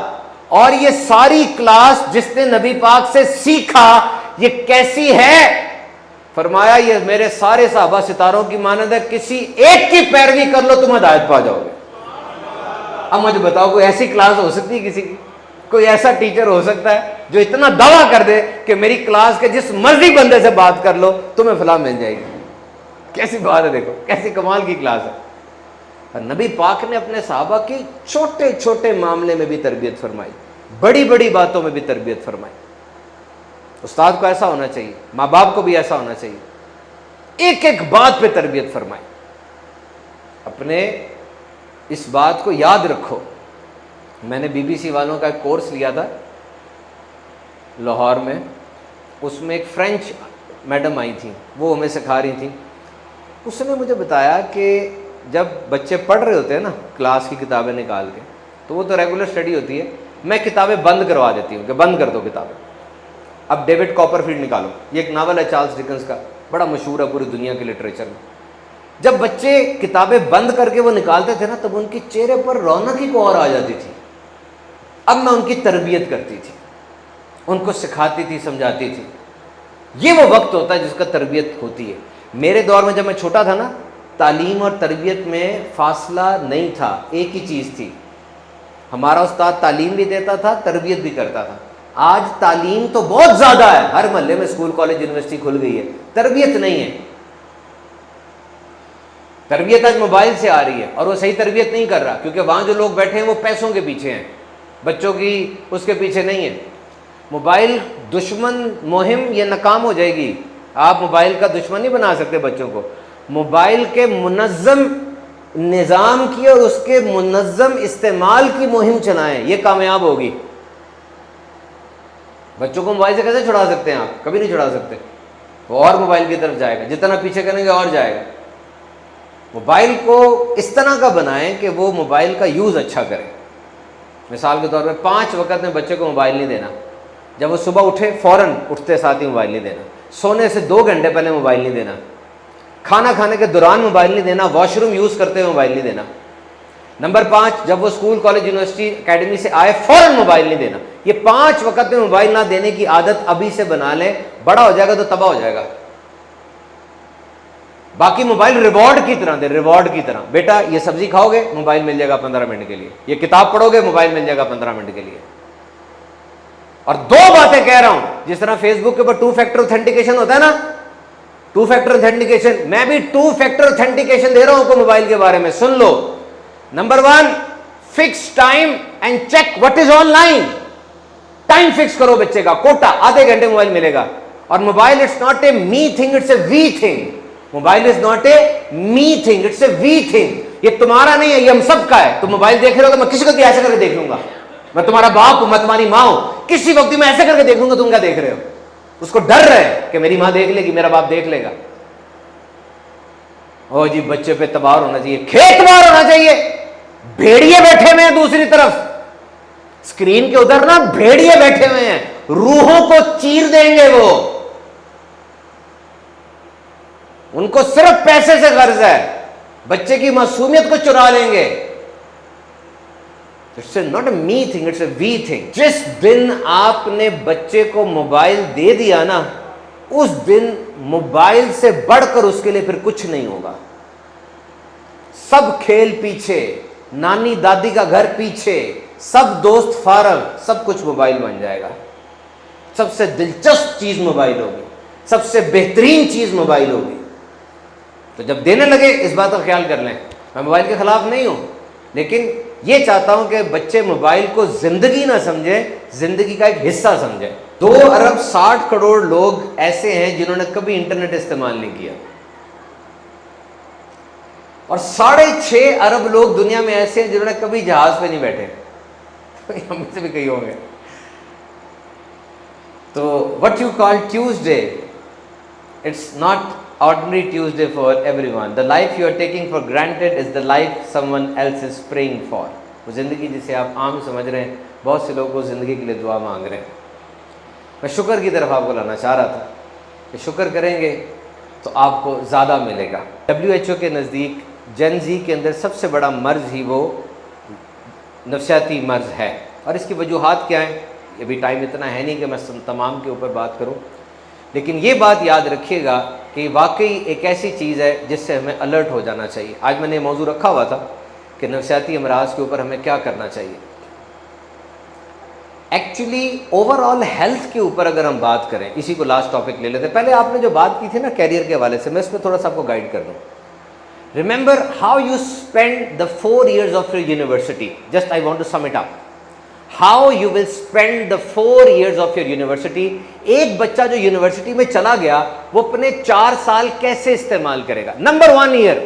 और ये सारी क्लास जिसने नबी पाक से सीखा, ये कैसी है? फरमाया ये मेरे सारे सहाबा सितारों की मानद है, किसी एक की पैरवी कर लो तुम हिदायत पा जाओगे। अब मुझे बताओ, कोई ऐसी क्लास हो सकती है किसी की? कोई ऐसा टीचर हो सकता है जो इतना दावा कर दे कि मेरी क्लास के जिस मर्जी बंदे से बात कर लो तुम्हें फलाह मिल जाएगी? कैसी बात है, देखो कैसी कमाल की क्लास है। और नबी पाक ने अपने सहाबा की छोटे छोटे मामले में भी तरबियत फरमाई, बड़ी बड़ी बातों में भी तरबियत फरमाई। उस्ताद को ऐसा होना चाहिए, माँ बाप को भी ऐसा होना चाहिए, एक एक बात पे तरबियत फरमाई। अपने इस बात को याद रखो। मैंने बीबीसी वालों का एक कोर्स लिया था लाहौर में, उसमें एक फ्रेंच मैडम आई थी, वो हमें सिखा रही थी। उसने मुझे बताया कि जब बच्चे पढ़ रहे होते हैं ना क्लास की किताबें निकाल के, तो वो तो रेगुलर स्टडी होती है, मैं किताबें बंद करवा देती हूँ कि बंद कर दो किताबें। अब डेविड कॉपरफील्ड निकालो, ये एक नावल है चार्ल्स डिकेंस का, बड़ा मशहूर है पूरी दुनिया के लिटरेचर में। जब बच्चे किताबें बंद करके वो निकालते थे ना, तब उनके चेहरे पर रौनक ही को और आ जाती थी। अब मैं उनकी तरबियत करती थी, उनको सिखाती थी, समझाती थी। ये वो वक्त होता है जिसका तरबियत होती है। मेरे दौर में जब मैं छोटा था ना, तालीम और तरबियत में फासला नहीं था, एक ही चीज़ थी। हमारा उस्ताद तालीम भी देता था, तरबियत भी करता था। आज तालीम तो बहुत ज़्यादा है, हर मोहल्ले में स्कूल कॉलेज यूनिवर्सिटी खुल गई है, तरबियत नहीं है। तरबियत आज मोबाइल से आ रही है और वो सही तरबियत नहीं कर रहा, क्योंकि वहाँ जो लोग बैठे हैं वो पैसों के पीछे हैं, बच्चों की उसके पीछे नहीं है। मोबाइल दुश्मन मुहिम ये नाकाम हो जाएगी। आप मोबाइल का दुश्मन नहीं बना सकते बच्चों को। मोबाइल के मुनज़्ज़म निज़ाम की और उसके मुनज़्ज़म इस्तेमाल की मुहिम चलाएं, ये कामयाब होगी। बच्चों को मोबाइल से कैसे छुड़ा सकते हैं आप? कभी नहीं छुड़ा सकते। वो और मोबाइल की तरफ जाएगा, जितना पीछे करेंगे और जाएगा। मोबाइल को इस तरह का बनाएं कि वो मोबाइल का यूज़ अच्छा करे। मिसाल के तौर पे 5 वक्त में बच्चे को मोबाइल नहीं देना। जब वो सुबह उठे फ़ौरन उठते साथ ही मोबाइल नहीं देना, सोने से 2 घंटे पहले मोबाइल नहीं देना, खाना खाने के दौरान मोबाइल नहीं देना, वॉशरूम यूज़ करते हुए मोबाइल नहीं देना। नंबर 5, जब वो स्कूल कॉलेज यूनिवर्सिटी एकेडमी से आए फ़ौरन मोबाइल नहीं देना। ये 5 वक्त में मोबाइल ना देने की आदत अभी से बना लें, बड़ा हो जाएगा तो तबाह हो जाएगा। बाकी मोबाइल रिवॉर्ड की तरह दे, रिवॉर्ड की तरह। बेटा ये सब्जी खाओगे, मोबाइल मिल जाएगा 15 मिनट के लिए। ये किताब पढ़ोगे, मोबाइल मिल जाएगा 15 मिनट के लिए। और 2 बातें कह रहा हूं, जिस तरह फेसबुक के ऊपर 2 फैक्टर ऑथेंटिकेशन होता है ना, 2 फैक्टर ऑथेंटिकेशन, मैं भी 2 फैक्टर ऑथेंटिकेशन दे रहा हूं आपको मोबाइल के बारे में। सुन लो। Number 1, fix time and check what is online. Time fix करो बच्चे का, कोटा, आधे घंटे मोबाइल मिलेगा। और mobile it's not a me thing, it's a we thing. Mobile is not a me thing, it's a we thing. ये तुम्हारा नहीं है, ये हम सबका है। तुम मोबाइल देख रहे हो तो मैं किसी को भी ऐसे करके देख लूंगा। मैं तुम्हारा बाप हूं, मैं तुम्हारी मां हूं, किसी वक्त मैं ऐसे करके देख लूंगा तुम क्या देख रहे हो। उसको डर रहे कि मेरी मां देख लेगी, मेरा बाप देख लेगा। ओ जी, बच्चे पे तबार होना चाहिए, खेतबार होना चाहिए। भेड़िए बैठे हुए हैं दूसरी तरफ, स्क्रीन के उधर ना भेड़िए बैठे हुए हैं, रूहों को चीर देंगे वो। उनको सिर्फ पैसे से गर्ज है, बच्चे की मासूमियत को चुरा लेंगे। It's not a me thing, it's a we thing. जिस दिन आपने बच्चे को मोबाइल दे दिया ना, उस दिन मोबाइल से बढ़कर उसके लिए फिर कुछ नहीं होगा। सब खेल पीछे, नानी दादी का घर पीछे, सब दोस्त फारग, सब कुछ मोबाइल बन जाएगा। सबसे दिलचस्प चीज मोबाइल होगी, सबसे बेहतरीन चीज मोबाइल होगी। तो जब देने लगे इस बात का ख्याल कर लें। मैं मोबाइल के खिलाफ नहीं हूं, लेकिन ये चाहता हूं कि बच्चे मोबाइल को जिंदगी ना समझे, जिंदगी का एक हिस्सा समझे। 2 अरब 60 करोड़ लोग ऐसे हैं जिन्होंने कभी इंटरनेट इस्तेमाल नहीं किया, और 6.5 अरब लोग दुनिया में ऐसे हैं जिन्होंने कभी जहाज पे नहीं बैठे। हम से भी कई होंगे। तो what you call Tuesday, it's not ordinary Tuesday for everyone. The life you are taking for granted is the life someone else is praying for. वो ज़िंदगी जिसे आप आम समझ रहे हैं, बहुत से लोग वो ज़िंदगी के लिए दुआ मांग रहे हैं। मैं शुक्र की तरफ आपको लाना चाह रहा था कि शुक्र करेंगे तो आपको ज़्यादा मिलेगा। WHO के नज़दीक जेन ज़ी के अंदर सबसे बड़ा मर्ज़ ही वो नफसियाती मर्ज़ है। और इसकी वजूहात क्या हैं, अभी टाइम इतना है नहीं कि मैं तमाम के ऊपर बात करूँ, लेकिन ये बात याद रखिएगा कि वाकई एक ऐसी चीज़ है जिससे हमें अलर्ट हो जाना चाहिए। आज मैंने मौजू रखा हुआ था कि नफसियाती अमराज के ऊपर हमें क्या करना चाहिए। एक्चुअली ओवरऑल हेल्थ के ऊपर अगर हम बात करें, इसी को लास्ट टॉपिक ले लेते हैं। पहले आपने जो बात की थी ना कैरियर के हवाले से, मैं इसमें थोड़ा सा आपको गाइड कर दूँ। Remember how you spend the 4 years of your university. Just I want to sum it up. How you will spend the 4 years of your university. एक बच्चा जो यूनिवर्सिटी में चला गया, वो अपने 4 साल कैसे इस्तेमाल करेगा। Number 1 year,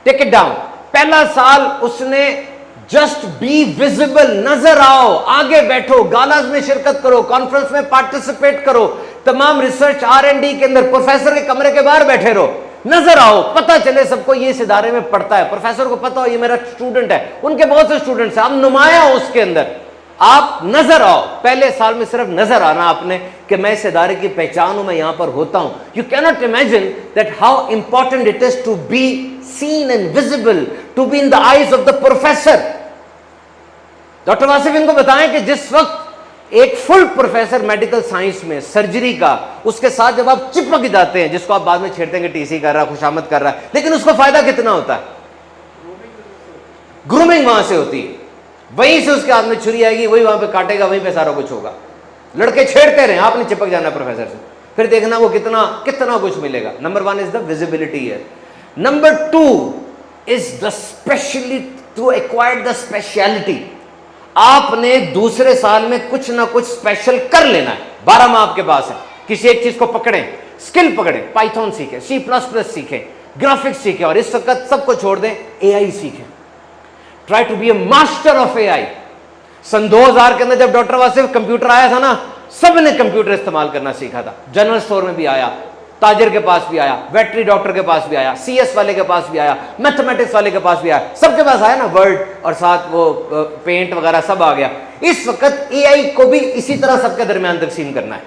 take it down. पहला साल उसने जस्ट बी विजिबल, नजर आओ, आगे बैठो, गालाज में शिरकत करो, कॉन्फ्रेंस में पार्टिसिपेट करो, तमाम रिसर्च R&D के अंदर प्रोफेसर के कमरे के बाहर बैठे रहो, नजर आओ, पता चले सबको ये इस इदारे में पढ़ता है, प्रोफेसर को पता हो ये मेरा स्टूडेंट है, उनके बहुत से स्टूडेंट्स हैं, आप नुमाया हो उसके अंदर, आप नजर आओ। पहले साल में सिर्फ नजर आना आपने कि मैं इस इदारे की पहचान हूं, मैं यहां पर होता हूं। You cannot imagine that how important it is to be seen and visible, to be in the eyes of the professor. Doctor Wasif इनको बताएं कि जिस वक्त एक फुल प्रोफेसर मेडिकल साइंस में सर्जरी का, उसके साथ जब आप चिपक जाते हैं, जिसको आप बाद में छेड़ते हैं कि टीसी कर रहा है, खुशामद कर रहा है, लेकिन उसको फायदा कितना होता है? ग्रूमिंग वहां से होती है, वहीं से उसके हाथ में छुरी आएगी, वही वहां पे काटेगा, वहीं पे सारा कुछ होगा। लड़के छेड़ते रहे, आपने चिपक जाना प्रोफेसर से, फिर देखना वो कितना कितना कुछ मिलेगा। नंबर 1 इज द विजिबिलिटी है। Number 2 is the specially to acquire the speciality. आपने दूसरे साल में कुछ ना कुछ स्पेशल कर लेना है। 12 माह आपके पास है, किसी एक चीज को पकड़ें, स्किल पकड़ें, पाइथन सीखें, C++ सीखें, ग्राफिक्स सीखें, और इस वक्त सबको छोड़ दें, AI सीखें। Try to be a master of AI। सन 2000 के अंदर जब डॉक्टर वासिफ कंप्यूटर आया था ना, सबने कंप्यूटर इस्तेमाल करना सीखा था। जनरल स्टोर में भी आया, ताजिर के पास भी आया, वेटरी डॉक्टर के पास भी आया, CS वाले के पास भी आया, मैथमेटिक्स वाले के पास भी आया, सबके पास आया ना, वर्ड और साथ वो पेंट वगैरह सब आ गया। इस वक्त AI को भी इसी तरह सबके दरमियान तकसीम करना है,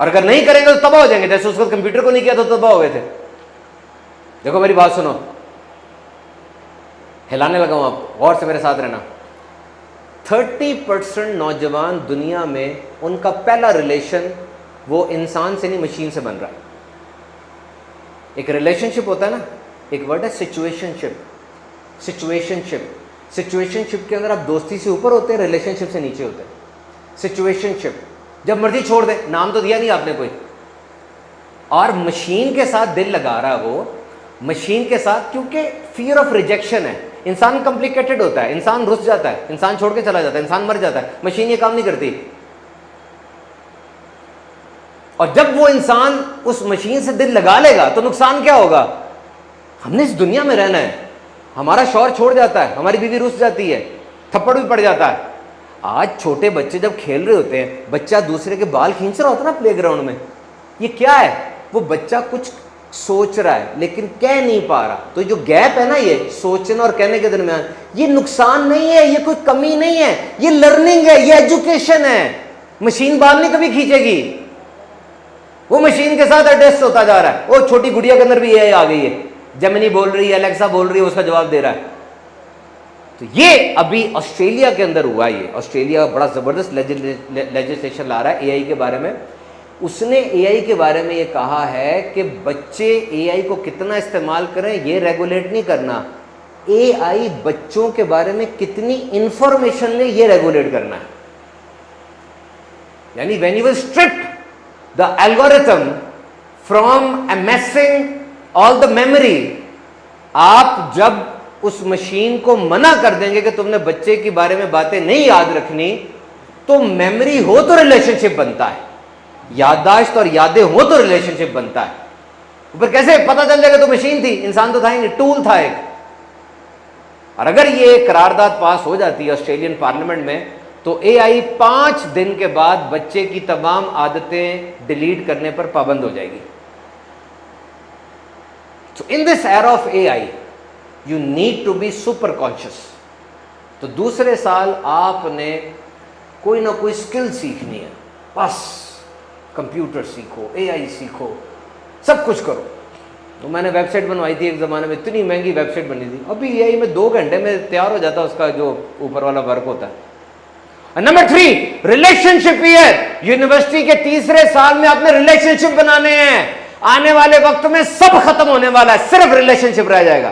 और अगर नहीं करेंगे तो तबाह हो जाएंगे। जैसे उस वक्त कंप्यूटर को नहीं किया तो तबाह हो गए थे। देखो मेरी बात सुनो, हिलाने लगा हूं आपको, गौर से मेरे साथ रहना। 30% नौजवान दुनिया में उनका पहला रिलेशन वो इंसान से नहीं मशीन से बन रहा है। एक रिलेशनशिप होता है ना, एक वर्ड है सिचुएशनशिप। सिचुएशनशिप, सिचुएशनशिप के अंदर आप दोस्ती से ऊपर होते हैं, रिलेशनशिप से नीचे होते हैं। सिचुएशनशिप, जब मर्जी छोड़ दे, नाम तो दिया नहीं आपने कोई, और मशीन के साथ दिल लगा रहा है वो, मशीन के साथ, क्योंकि फियर ऑफ रिजेक्शन है। इंसान कॉम्प्लिकेटेड होता है, इंसान रुस जाता है, इंसान छोड़ के चला जाता है, इंसान मर जाता है, मशीन ये काम नहीं करती। اور جب وہ انسان اس مشین سے دل لگا لے گا تو نقصان کیا ہوگا؟ ہم نے اس دنیا میں رہنا ہے، ہمارا شوہر چھوڑ جاتا ہے، ہماری بیوی رس جاتی ہے، تھپڑ بھی پڑ جاتا ہے. آج چھوٹے بچے جب کھیل رہے ہوتے ہیں، بچہ دوسرے کے بال کھینچ رہا ہوتا ہے نا پلے گراؤنڈ میں، یہ کیا ہے؟ وہ بچہ کچھ سوچ رہا ہے لیکن کہہ نہیں پا رہا. تو جو گیپ ہے نا یہ سوچنا اور کہنے کے درمیان، یہ نقصان نہیں ہے، یہ کوئی کمی نہیں ہے، یہ لرننگ ہے، یہ ایجوکیشن ہے. مشین بال نہیں کبھی کھینچے گی، وہ مشین کے ساتھ ایڈجسٹ ہوتا جا رہا ہے. وہ چھوٹی گڑیا کے اندر بھی یہ آ گئی ہے، جیمنی بول رہی ہے، الیکسا بول رہی ہے، اس کا جواب دے رہا ہے. تو یہ ابھی آسٹریلیا کے اندر ہوا. یہ آسٹریلیا بڑا زبردست لیجسلیشن لا رہا ہے اے آئی کے بارے میں. اس نے اے آئی کے بارے میں یہ کہا ہے کہ بچے اے آئی کو کتنا استعمال کریں یہ ریگولیٹ نہیں کرنا، اے آئی بچوں کے بارے میں کتنی انفارمیشن لے یہ ریگولیٹ کرنا ہے. یعنی when you will strip the algorithm from amassing all the memory، آپ جب اس مشین کو منع کر دیں گے کہ تم نے بچے کے بارے میں باتیں نہیں یاد رکھنی، تو میموری ہو تو ریلیشن شپ بنتا ہے، یادداشت اور یادیں ہو تو ریلیشن شپ بنتا ہے. پھر کیسے پتہ چل جائے گا تو مشین تھی، انسان تو تھا ہی نہیں، ٹول تھا ایک. اور اگر یہ قرارداد پاس ہو جاتی ہے آسٹریلین پارلیمنٹ میں تو اے آئی 5 دن کے بعد بچے کی تمام عادتیں ڈیلیٹ کرنے پر پابند ہو جائے گی. So in this era of AI you need to be super conscious. تو دوسرے سال آپ نے کوئی نہ کوئی اسکل سیکھنی ہے، بس کمپیوٹر سیکھو، اے آئی سیکھو، سب کچھ کرو. تو میں نے ویب سائٹ بنوائی تھی ایک زمانے میں، اتنی مہنگی ویب سائٹ بنی تھی، ابھی اے آئی میں 2 گھنٹے میں تیار ہو جاتا ہے اس کا جو اوپر والا ورک ہوتا ہے. نمبر 3 ریلیشن شپ ایئر. یونیورسٹی کے تیسرے سال میں آپ نے ریلیشن شپ بنانے ہیں. آنے والے وقت میں سب ختم ہونے والا ہے، صرف ریلیشن شپ رہ جائے گا.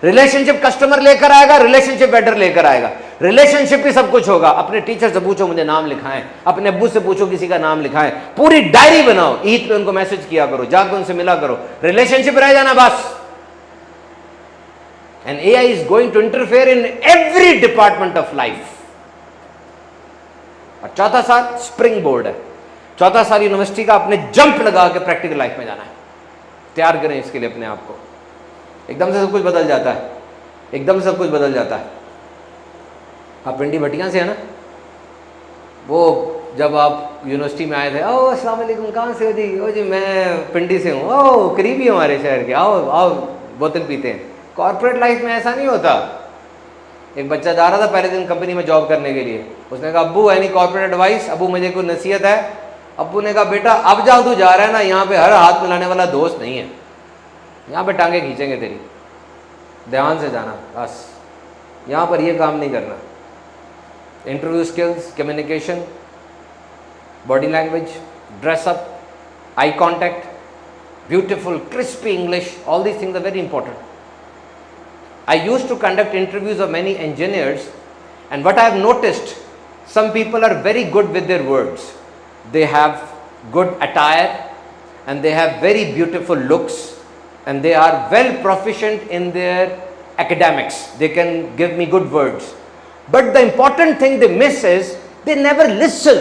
ریلیشن شپ کسٹمر لے کر آئے گا، ریلیشن شپ ویڈر لے کر آئے گا، ریلیشن شپ ہی سب کچھ ہوگا. اپنے ٹیچر سے پوچھو مجھے نام لکھائیں، اپنے ابو سے پوچھو کسی کا نام لکھائیں، پوری ڈائری بناؤ، عید پہ ان کو میسج کیا کرو، جا کے ان سے ملا کرو، ریلیشن شپ رہ جانا بس. And A I is going to interfere in every department of life. اور چوتھا سال اسپرنگ بورڈ ہے. چوتھا سال یونیورسٹی کا اپنے جمپ لگا کے پریکٹیکل لائف میں جانا ہے. تیار کریں اس کے لیے اپنے آپ کو. ایک دم سے سب کچھ بدل جاتا ہے، ایک دم سے سب کچھ بدل جاتا ہے. آپ پنڈی بھٹیاں سے ہیں نا، وہ جب آپ یونیورسٹی میں آئے تھے، او السلام علیکم، کہاں سے ہو جی؟ او جی میں پنڈی سے ہوں. او قریبی ہمارے شہر کے، آؤ آؤ بوتل پیتے ہیں. کارپوریٹ لائف میں ایسا نہیں ہوتا. ایک بچہ جا رہا تھا پہلے دن کمپنی میں جاب کرنے کے لیے، اس نے کہا ابو اینی کارپوریٹ ایڈوائس، ابو مجھے کوئی نصیحت ہے؟ ابو نے کہا بیٹا اب جاؤ تو جا رہا ہے نا، یہاں پہ ہر ہاتھ ملانے والا دوست نہیں ہے، یہاں پہ ٹانگیں کھینچیں گے تیری، دھیان سے جانا بس، یہاں پر یہ کام نہیں کرنا. Interview skills, communication, body language, dress up, eye contact, beautiful crispy English, all these things are very important. I used to conduct interviews of many engineers, and what I have noticed, some people are very good with their words. They have good attire and they have very beautiful looks and they are well proficient in their academics. They can give me good words. But the important thing they miss is they never listen.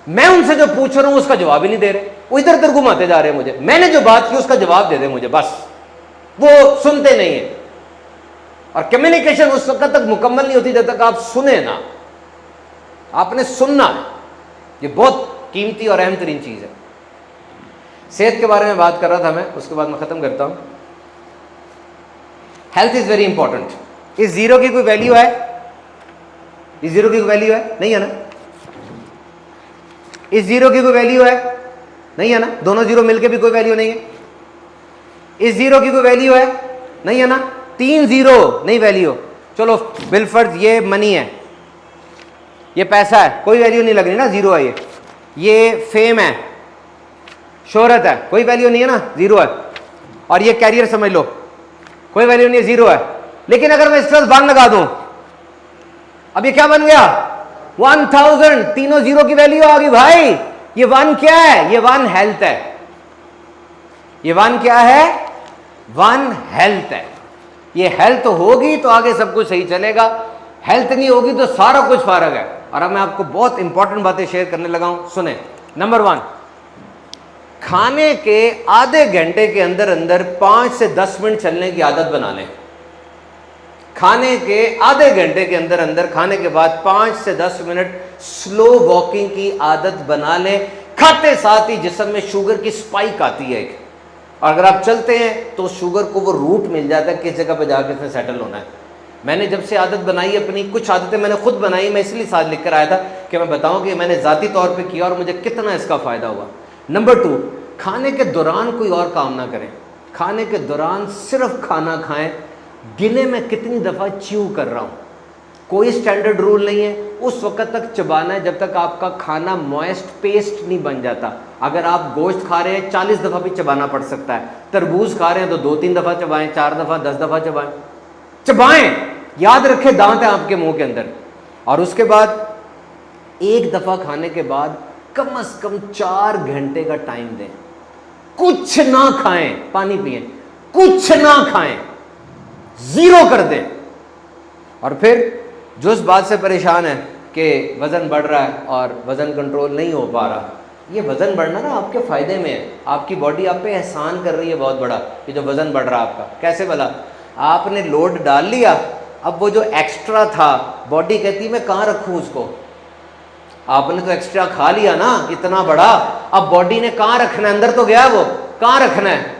میں ان سے جو پوچھ رہا ہوں اس کا جواب ہی نہیں دے رہے، وہ ادھر ادھر گھماتے جا رہے ہیں مجھے. میں نے جو بات کی اس کا جواب دے دیں مجھے بس، وہ سنتے نہیں ہیں. اور کمیونیکیشن اس وقت تک مکمل نہیں ہوتی جب تک آپ سنیں نا. آپ نے سننا ہے، یہ بہت قیمتی اور اہم ترین چیز ہے. صحت کے بارے میں بات کر رہا تھا میں، اس کے بعد میں ختم کرتا ہوں. Health is very important. اس زیرو کی کوئی ویلیو ہے؟ اس زیرو کی کوئی ویلیو ہے؟ نہیں ہے نا. اس زیرو کی کوئی ویلیو ہے؟ نہیں ہے نا. دونوں زیرو مل کے بھی کوئی ویلیو نہیں ہے. اس زیرو کی کوئی ویلیو ہے؟ نہیں ہے نا. 3 زیرو نہیں ویلیو. چلو بالفرض یہ منی ہے، یہ پیسہ ہے، کوئی ویلیو نہیں لگنی نا، زیرو ہے. یہ فیم ہے، شہرت ہے، کوئی ویلیو نہیں ہے نا، زیرو ہے. اور یہ کیریئر سمجھ لو، کوئی ویلیو نہیں ہے، زیرو ہے. لیکن اگر میں اس طرح 1 لگا دوں، اب یہ کیا بن گیا؟ 1000. تینوں زیرو کی ویلیو آ گئی بھائی. یہ 1 کیا ہے؟ یہ 1 ہیلتھ ہے. یہ 1 کیا ہے؟ 1 ہیلتھ ہے. یہ ہیلتھ ہوگی تو آگے سب کچھ صحیح چلے گا، ہیلتھ نہیں ہوگی تو سارا کچھ فارغ ہے. اور اب میں آپ کو بہت امپورٹنٹ باتیں شیئر کرنے لگا ہوں، سنیں. نمبر 1، खाने के आधे घंटे के अंदर अंदर 5 से 10 मिनट चलने की आदत बना लें। खाने के आधे घंटे के अंदर अंदर खाने के बाद 5 से 10 मिनट स्लो वॉकिंग की आदत बना लें। खाते साथ ही जिस्म में शुगर की स्पाइक आती है एक, और अगर आप चलते हैं तो शुगर को वो रूट मिल जाता है किस जगह पे जाकर इसमें सेटल होना है। मैंने जब से आदत बनाई अपनी, कुछ आदतें मैंने खुद बनाई, मैं इसलिए साथ लिख कर आया था कि मैं बताऊं कि मैंने ज़ाती तौर पे किया और मुझे कितना इसका फ़ायदा हुआ। नंबर 2, खाने के दौरान कोई और काम ना करें। खाने के दौरान सिर्फ खाना खाएं। गिने मैं कितनी दफ़ा च्यू कर रहा हूँ, कोई स्टैंडर्ड रूल नहीं है। उस वक्त तक चबाना है जब तक आपका खाना मॉइस्ट पेस्ट नहीं बन जाता। अगर आप गोश्त खा रहे हैं 40 दफ़ा भी चबाना पड़ सकता है। तरबूज खा रहे हैं तो 2-3 दफ़ा चबाएं, 4 दफ़ा, 10 दफ़ा चबाएं। चबाएं, याद रखें दांत है आपके मुंह के अंदर। और उसके बाद एक दफ़ा खाने के बाद कम से कम 4 घंटे का टाइम दें। कुछ ना खाएं, पानी पिएं, कुछ ना खाएं, जीरो कर दें। और फिर जो इस बात से परेशान है कि वज़न बढ़ रहा है और वज़न कंट्रोल नहीं हो पा रहा, ये वज़न बढ़ना ना आपके फ़ायदे में है। आपकी बॉडी आप पे एहसान कर रही है बहुत बड़ा, कि जो वज़न बढ़ रहा है आपका। कैसे भला? आपने लोड डाल लिया, अब वो जो एक्स्ट्रा था बॉडी कहती है मैं कहाँ रखूँ उसको। आपने तो एक्स्ट्रा खा लिया ना इतना बड़ा, अब बॉडी ने कहाँ रखना है? अंदर तो गया वो, कहाँ रखना है?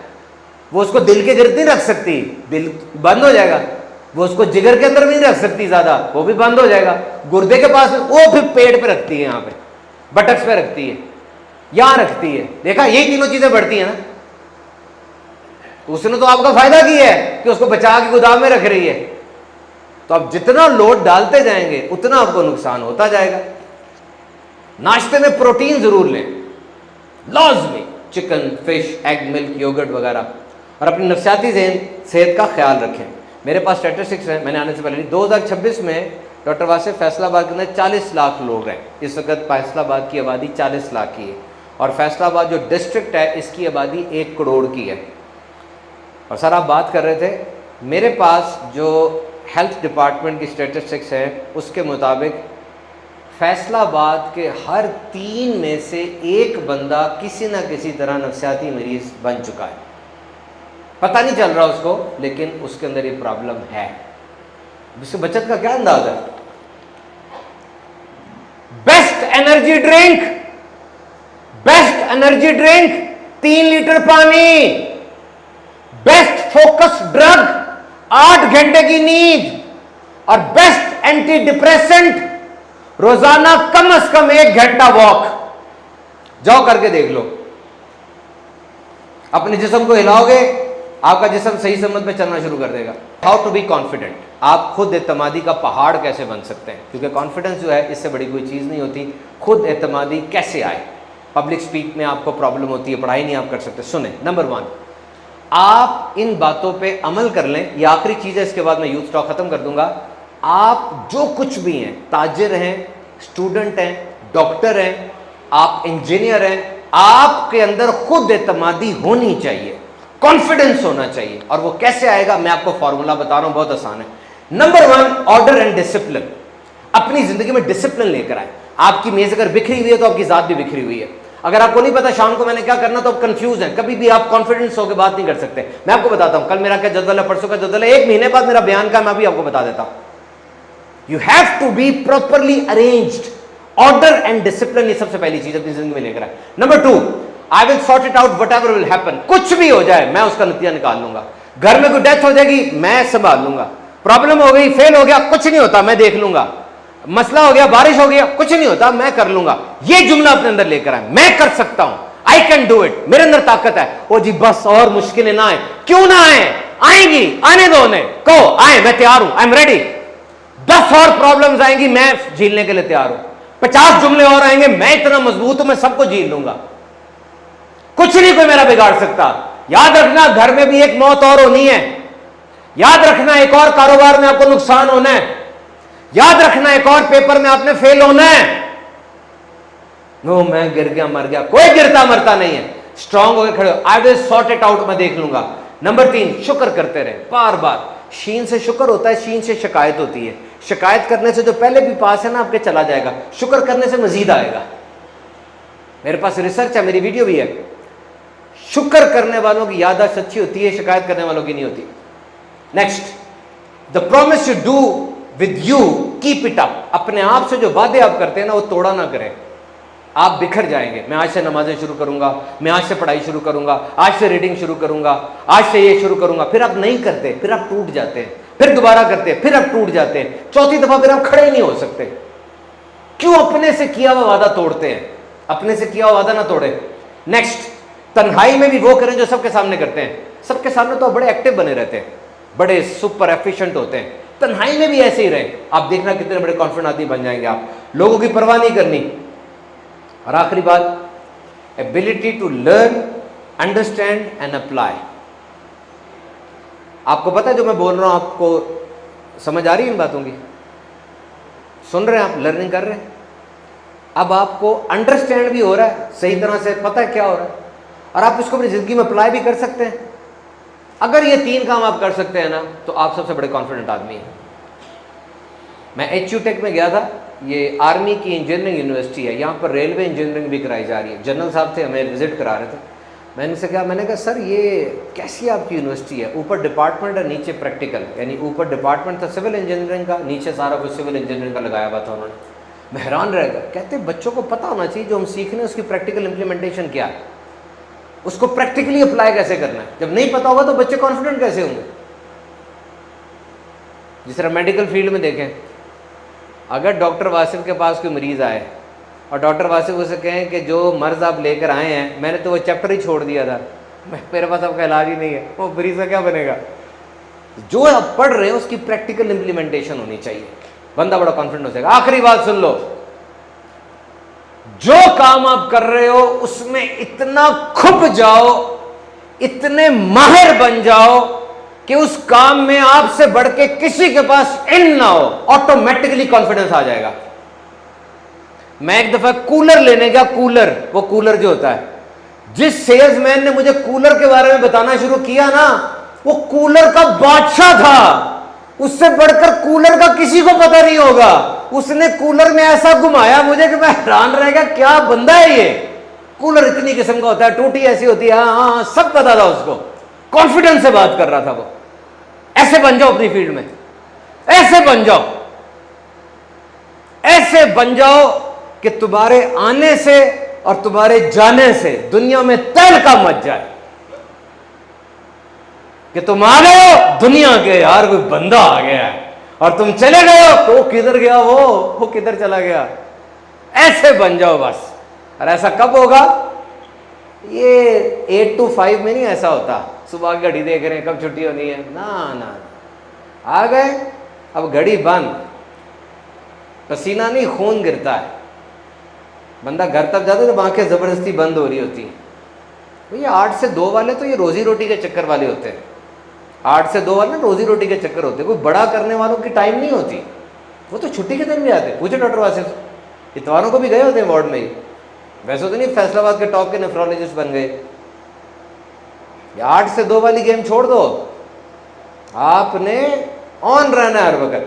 वो उसको दिल के गिर्द नहीं रख सकती, दिल बंद हो जाएगा। वो उसको जिगर के अंदर भी नहीं रख सकती ज़्यादा, वो भी बंद हो जाएगा। गुर्दे के पास वो फिर पेट पे रखती है, यहाँ पे बटक्स पे रखती है, यहाँ रखती है। देखा, यही तीनों चीज़ें बढ़ती हैं ना। उसने तो आपका फायदा किया है कि उसको बचा के गोदाम में रख रही है। तो आप जितना लोड डालते जाएंगे उतना आपको नुकसान होता जाएगा। नाश्ते में प्रोटीन जरूर लें, लाजमी, chicken, fish, egg, milk, yoghurt वगैरह। और अपनी नफ्सियाती सेहत का ख्याल रखें। मेरे पास स्टैटिस्टिक्स है, मैंने आने से पहले 2026 में डॉक्टर वासिफ फैसलाबाद के अंदर 40 लाख लोग हैं। इस वक्त फैसलाबाद की आबादी 40 लाख की है, और फैसलाबाद जो डिस्ट्रिक्ट है इसकी आबादी 1 करोड़ की है। और सर आप बात कर रहे थे, मेरे पास जो हेल्थ डिपार्टमेंट की स्टैटिस्टिक्स है उसके मुताबिक फैसलाबाद के हर 3 में से 1 बंदा किसी न किसी तरह नफ्सियाती मरीज बन चुका है। पता नहीं चल रहा उसको, लेकिन उसके अंदर ये प्रॉब्लम है। इससे बचत का क्या अंदाज है? Best energy drink, best energy drink 3 litre पानी, बेस्ट फोकस ड्रग 8 घंटे की नींद, और बेस्ट एंटी डिप्रेसेंट रोजाना कम से कम 1 घंटा वॉक। जाओ करके देख लो। अपने जिस्म को हिलाओगे, आपका जिस्म सही समत पे चलना शुरू कर देगा। हाउ टू बी कॉन्फिडेंट, आप खुद एतमादी का पहाड़ कैसे बन सकते हैं? क्योंकि कॉन्फिडेंस जो है इससे बड़ी कोई चीज़ नहीं होती। खुद एतमादी कैसे आए? पब्लिक स्पीक में आपको प्रॉब्लम होती है, पढ़ाई नहीं आप कर सकते। सुने, नंबर 1, आप इन बातों पे अमल कर लें। ये आखिरी चीज़ है, इसके बाद मैं यूथ स्टॉक ख़त्म कर दूंगा। आप जो कुछ भी हैं, ताजिर हैं, स्टूडेंट हैं, डॉक्टर हैं, आप इंजीनियर हैं, आपके अंदर खुद एतमादी होनी चाहिए, कॉन्फिडेंस होना चाहिए। और वो कैसे आएगा? मैं आपको फॉर्मूला बता रहा हूं, बहुत आसान है। Number 1, order and discipline. अपनी जिंदगी में डिसिप्लिन लेकर आए। आपकी मेज अगर बिखरी हुई है तो आपकी जात भी बिखरी हुई है। अगर आपको नहीं पता शाम को मैंने क्या करना तो आप कंफ्यूज हैं, कभी भी आप कॉन्फिडेंस होकर बात नहीं कर सकते। मैं आपको बताता हूं, कल मेरा क्या जदवल है, परसों का जदवल है, 1 महीने बाद मेरा बयान का, मैं भी आपको बता देता हूं। You have to be properly arranged. Order and discipline, ये सबसे पहली चीज अपनी जिंदगी में लेकर आए। Number 2, I will sort it out whatever will happen. कुछ भी हो जाए मैं उसका नतीजा निकाल लूंगा। घर में कोई डेथ हो जाएगी मैं संभाल लूंगा। प्रॉब्लम हो गई, फेल हो गया, कुछ नहीं होता, मैं देख लूंगा। मसला हो गया, बारिश हो गया, कुछ नहीं होता, मैं कर लूंगा। ये जुमला अपने अंदर लेकर आए, मैं कर सकता हूं, आई कैन डू इट, मेरे अंदर ताकत है। ओ जी बस और मुश्किलें ना आए, क्यों ना आए, आएंगी, आने दो उन्हें, कहो आए, मैं तैयार हूं, आई एम रेडी। 10 और प्रॉब्लम्स आएंगी, मैं झीलने के लिए तैयार हूं। 50 जुमले और आएंगे, मैं इतना मजबूत हूं, मैं सबको झील लूंगा। कुछ नहीं कोई मेरा बिगाड़ सकता। याद रखना, घर में भी एक मौत और होनी है। याद रखना, एक और कारोबार में आपको नुकसान होना है। याद रखना, एक और पेपर में आपने फेल होना है। नो मैं गिर गया, मर गया, कोई गिरता मरता नहीं है। स्ट्रांग होकर खड़े हो, आई विल सॉर्ट इट आउट, मैं देख लूंगा। नंबर 3, शुक्र करते रहे बार बार। शीन से शुक्र होता है, शीन से शिकायत होती है। शिकायत करने से जो पहले भी पास है ना आपके चला जाएगा, शुक्र करने से मजीद आएगा। मेरे पास रिसर्च है, मेरी वीडियो भी है। शुक्र करने वालों की याददाश्त अच्छी होती है, शिकायत करने वालों की नहीं होती। Next, the promise you do with you keep it up. अपने आप से जो वादे आप करते हैं ना वो तोड़ा ना करें, आप बिखर जाएंगे। मैं आज से नमाजें शुरू करूंगा, मैं आज से पढ़ाई शुरू करूंगा, आज से रीडिंग शुरू करूंगा, आज से ये शुरू करूंगा, फिर आप नहीं करते, फिर आप टूट जाते हैं, फिर दोबारा करते हैं, फिर आप टूट जाते हैं, चौथी दफा फिर आप खड़े ही नहीं हो सकते। क्यों अपने से किया हुआ वादा तोड़ते हैं? अपने से किया हुआ वादा ना तोड़े। नेक्स्ट, तन्हाई में भी वो करें जो सबके सामने करते हैं। सबके सामने तो आप बड़े एक्टिव बने रहते हैं, बड़े सुपर एफिशिएंट होते हैं, तन्हाई में भी ऐसे ही रहे, आप देखना कितने बड़े कॉन्फिडेंट आदमी बन जाएंगे आप। लोगों की परवाह नहीं करनी। और आखिरी बात, ability to learn, understand and apply. आपको पता है जो मैं बोल रहा हूं आपको समझ आ रही है इन बातों की? सुन रहे हैं आप, लर्निंग कर रहे हैं, अब आपको अंडरस्टैंड भी हो रहा है, सही तरह से पता है क्या हो रहा है, और आप इसको अपनी जिंदगी में अप्लाई भी कर सकते हैं। अगर ये 3 काम आप कर सकते हैं ना तो आप सबसे बड़े कॉन्फिडेंट आदमी हैं। मैं HUTech में गया था, ये आर्मी की इंजीनियरिंग यूनिवर्सिटी है, यहाँ पर रेलवे इंजीनियरिंग भी कराई जा रही है। जनरल साहब थे, हमें विजिट करा रहे थे। मैंने से कहा, मैंने कहा सर ये कैसी आपकी यूनिवर्सिटी है? ऊपर डिपार्टमेंट है, नीचे प्रैक्टिकल, यानी ऊपर डिपार्टमेंट था सिविल इंजीनियरिंग का, नीचे सारा कुछ सिविल इंजीनियरिंग का लगाया हुआ था उन्होंने। मैं हैरान रह गया। कहते बच्चों को पता होना चाहिए जो हम सीख रहे हैं उसकी प्रैक्टिकल इंप्लीमेंटेशन क्या है, उसको प्रैक्टिकली अप्लाई कैसे करना है। जब नहीं पता होगा तो बच्चे कॉन्फिडेंट कैसे होंगे? जिस तरह मेडिकल फील्ड में देखें, अगर डॉक्टर वासिफ के पास कोई मरीज़ आए और डॉक्टर वासिफ उसे कहें कि जो मर्ज़ आप लेकर आए हैं मैंने तो वो चैप्टर ही छोड़ दिया था, मेरे पास आपका इलाज ही नहीं है, वो मरीज़ का क्या बनेगा? जो आप पढ़ रहे हैं उसकी प्रैक्टिकल इंप्लीमेंटेशन होनी चाहिए, बंदा बड़ा कॉन्फिडेंट हो जाएगा। आखिरी बात सुन लो, जो काम आप कर रहे हो उसमें इतना खुप जाओ, इतने माहिर बन जाओ कि उस काम में आपसे बढ़ के किसी के पास इल्म ना हो, ऑटोमेटिकली कॉन्फिडेंस आ जाएगा। मैं एक दफा कूलर लेने गया, कूलर, वो कूलर जो होता है, जिस सेल्समैन ने मुझे कूलर के बारे में बताना शुरू किया ना, वो कूलर का बादशाह था, उससे बढ़कर कूलर का किसी को पता नहीं होगा। उसने कूलर में ऐसा घुमाया मुझे कि मैं हैरान रह गया, क्या बंदा है ये। कूलर इतनी किस्म का होता है, टूटी ऐसी होती है, हाँ हाँ सब पता था उसको, कॉन्फिडेंस से बात कर रहा था वो। ऐसे बन जाओ अपनी फील्ड में, ऐसे बन जाओ, ऐसे बन जाओ कि तुम्हारे आने से और तुम्हारे जाने से दुनिया में तहलका मच जाए कि तुम आ गए हो दुनिया के, यार कोई बंदा आ गया है, और तुम चले गए हो तो किधर गया वो किधर चला गया। ऐसे बन जाओ बस। और ऐसा कब होगा? ये 8 to 5 में नहीं ऐसा होता, सुबह घड़ी देख रहे हैं कब छुट्टी होनी है, ना ना, आ गए अब घड़ी बंद, पसीना नहीं खून गिरता है, बंदा घर तक जाता है तो आंखें जबरदस्ती बंद हो रही होती है। भैया 8 से 2 वाले तो ये रोजी रोटी के चक्कर वाले होते हैं, 8 से 2 वाले ना रोजी रोटी के चक्कर होते हैं, कोई बड़ा करने वालों की टाइम नहीं होती, वो तो छुट्टी के दिन भी आते। पूछे डॉक्टर वासिफ, इतवारों को भी गए होते हैं वार्ड में ही, वैसे तो नहीं फैसलाबाद के टॉप के नेफ्रोलॉजिस्ट बन गए। 8 से 2 वाली गेम छोड़ दो, आपने ऑन रहना है हर वक्त।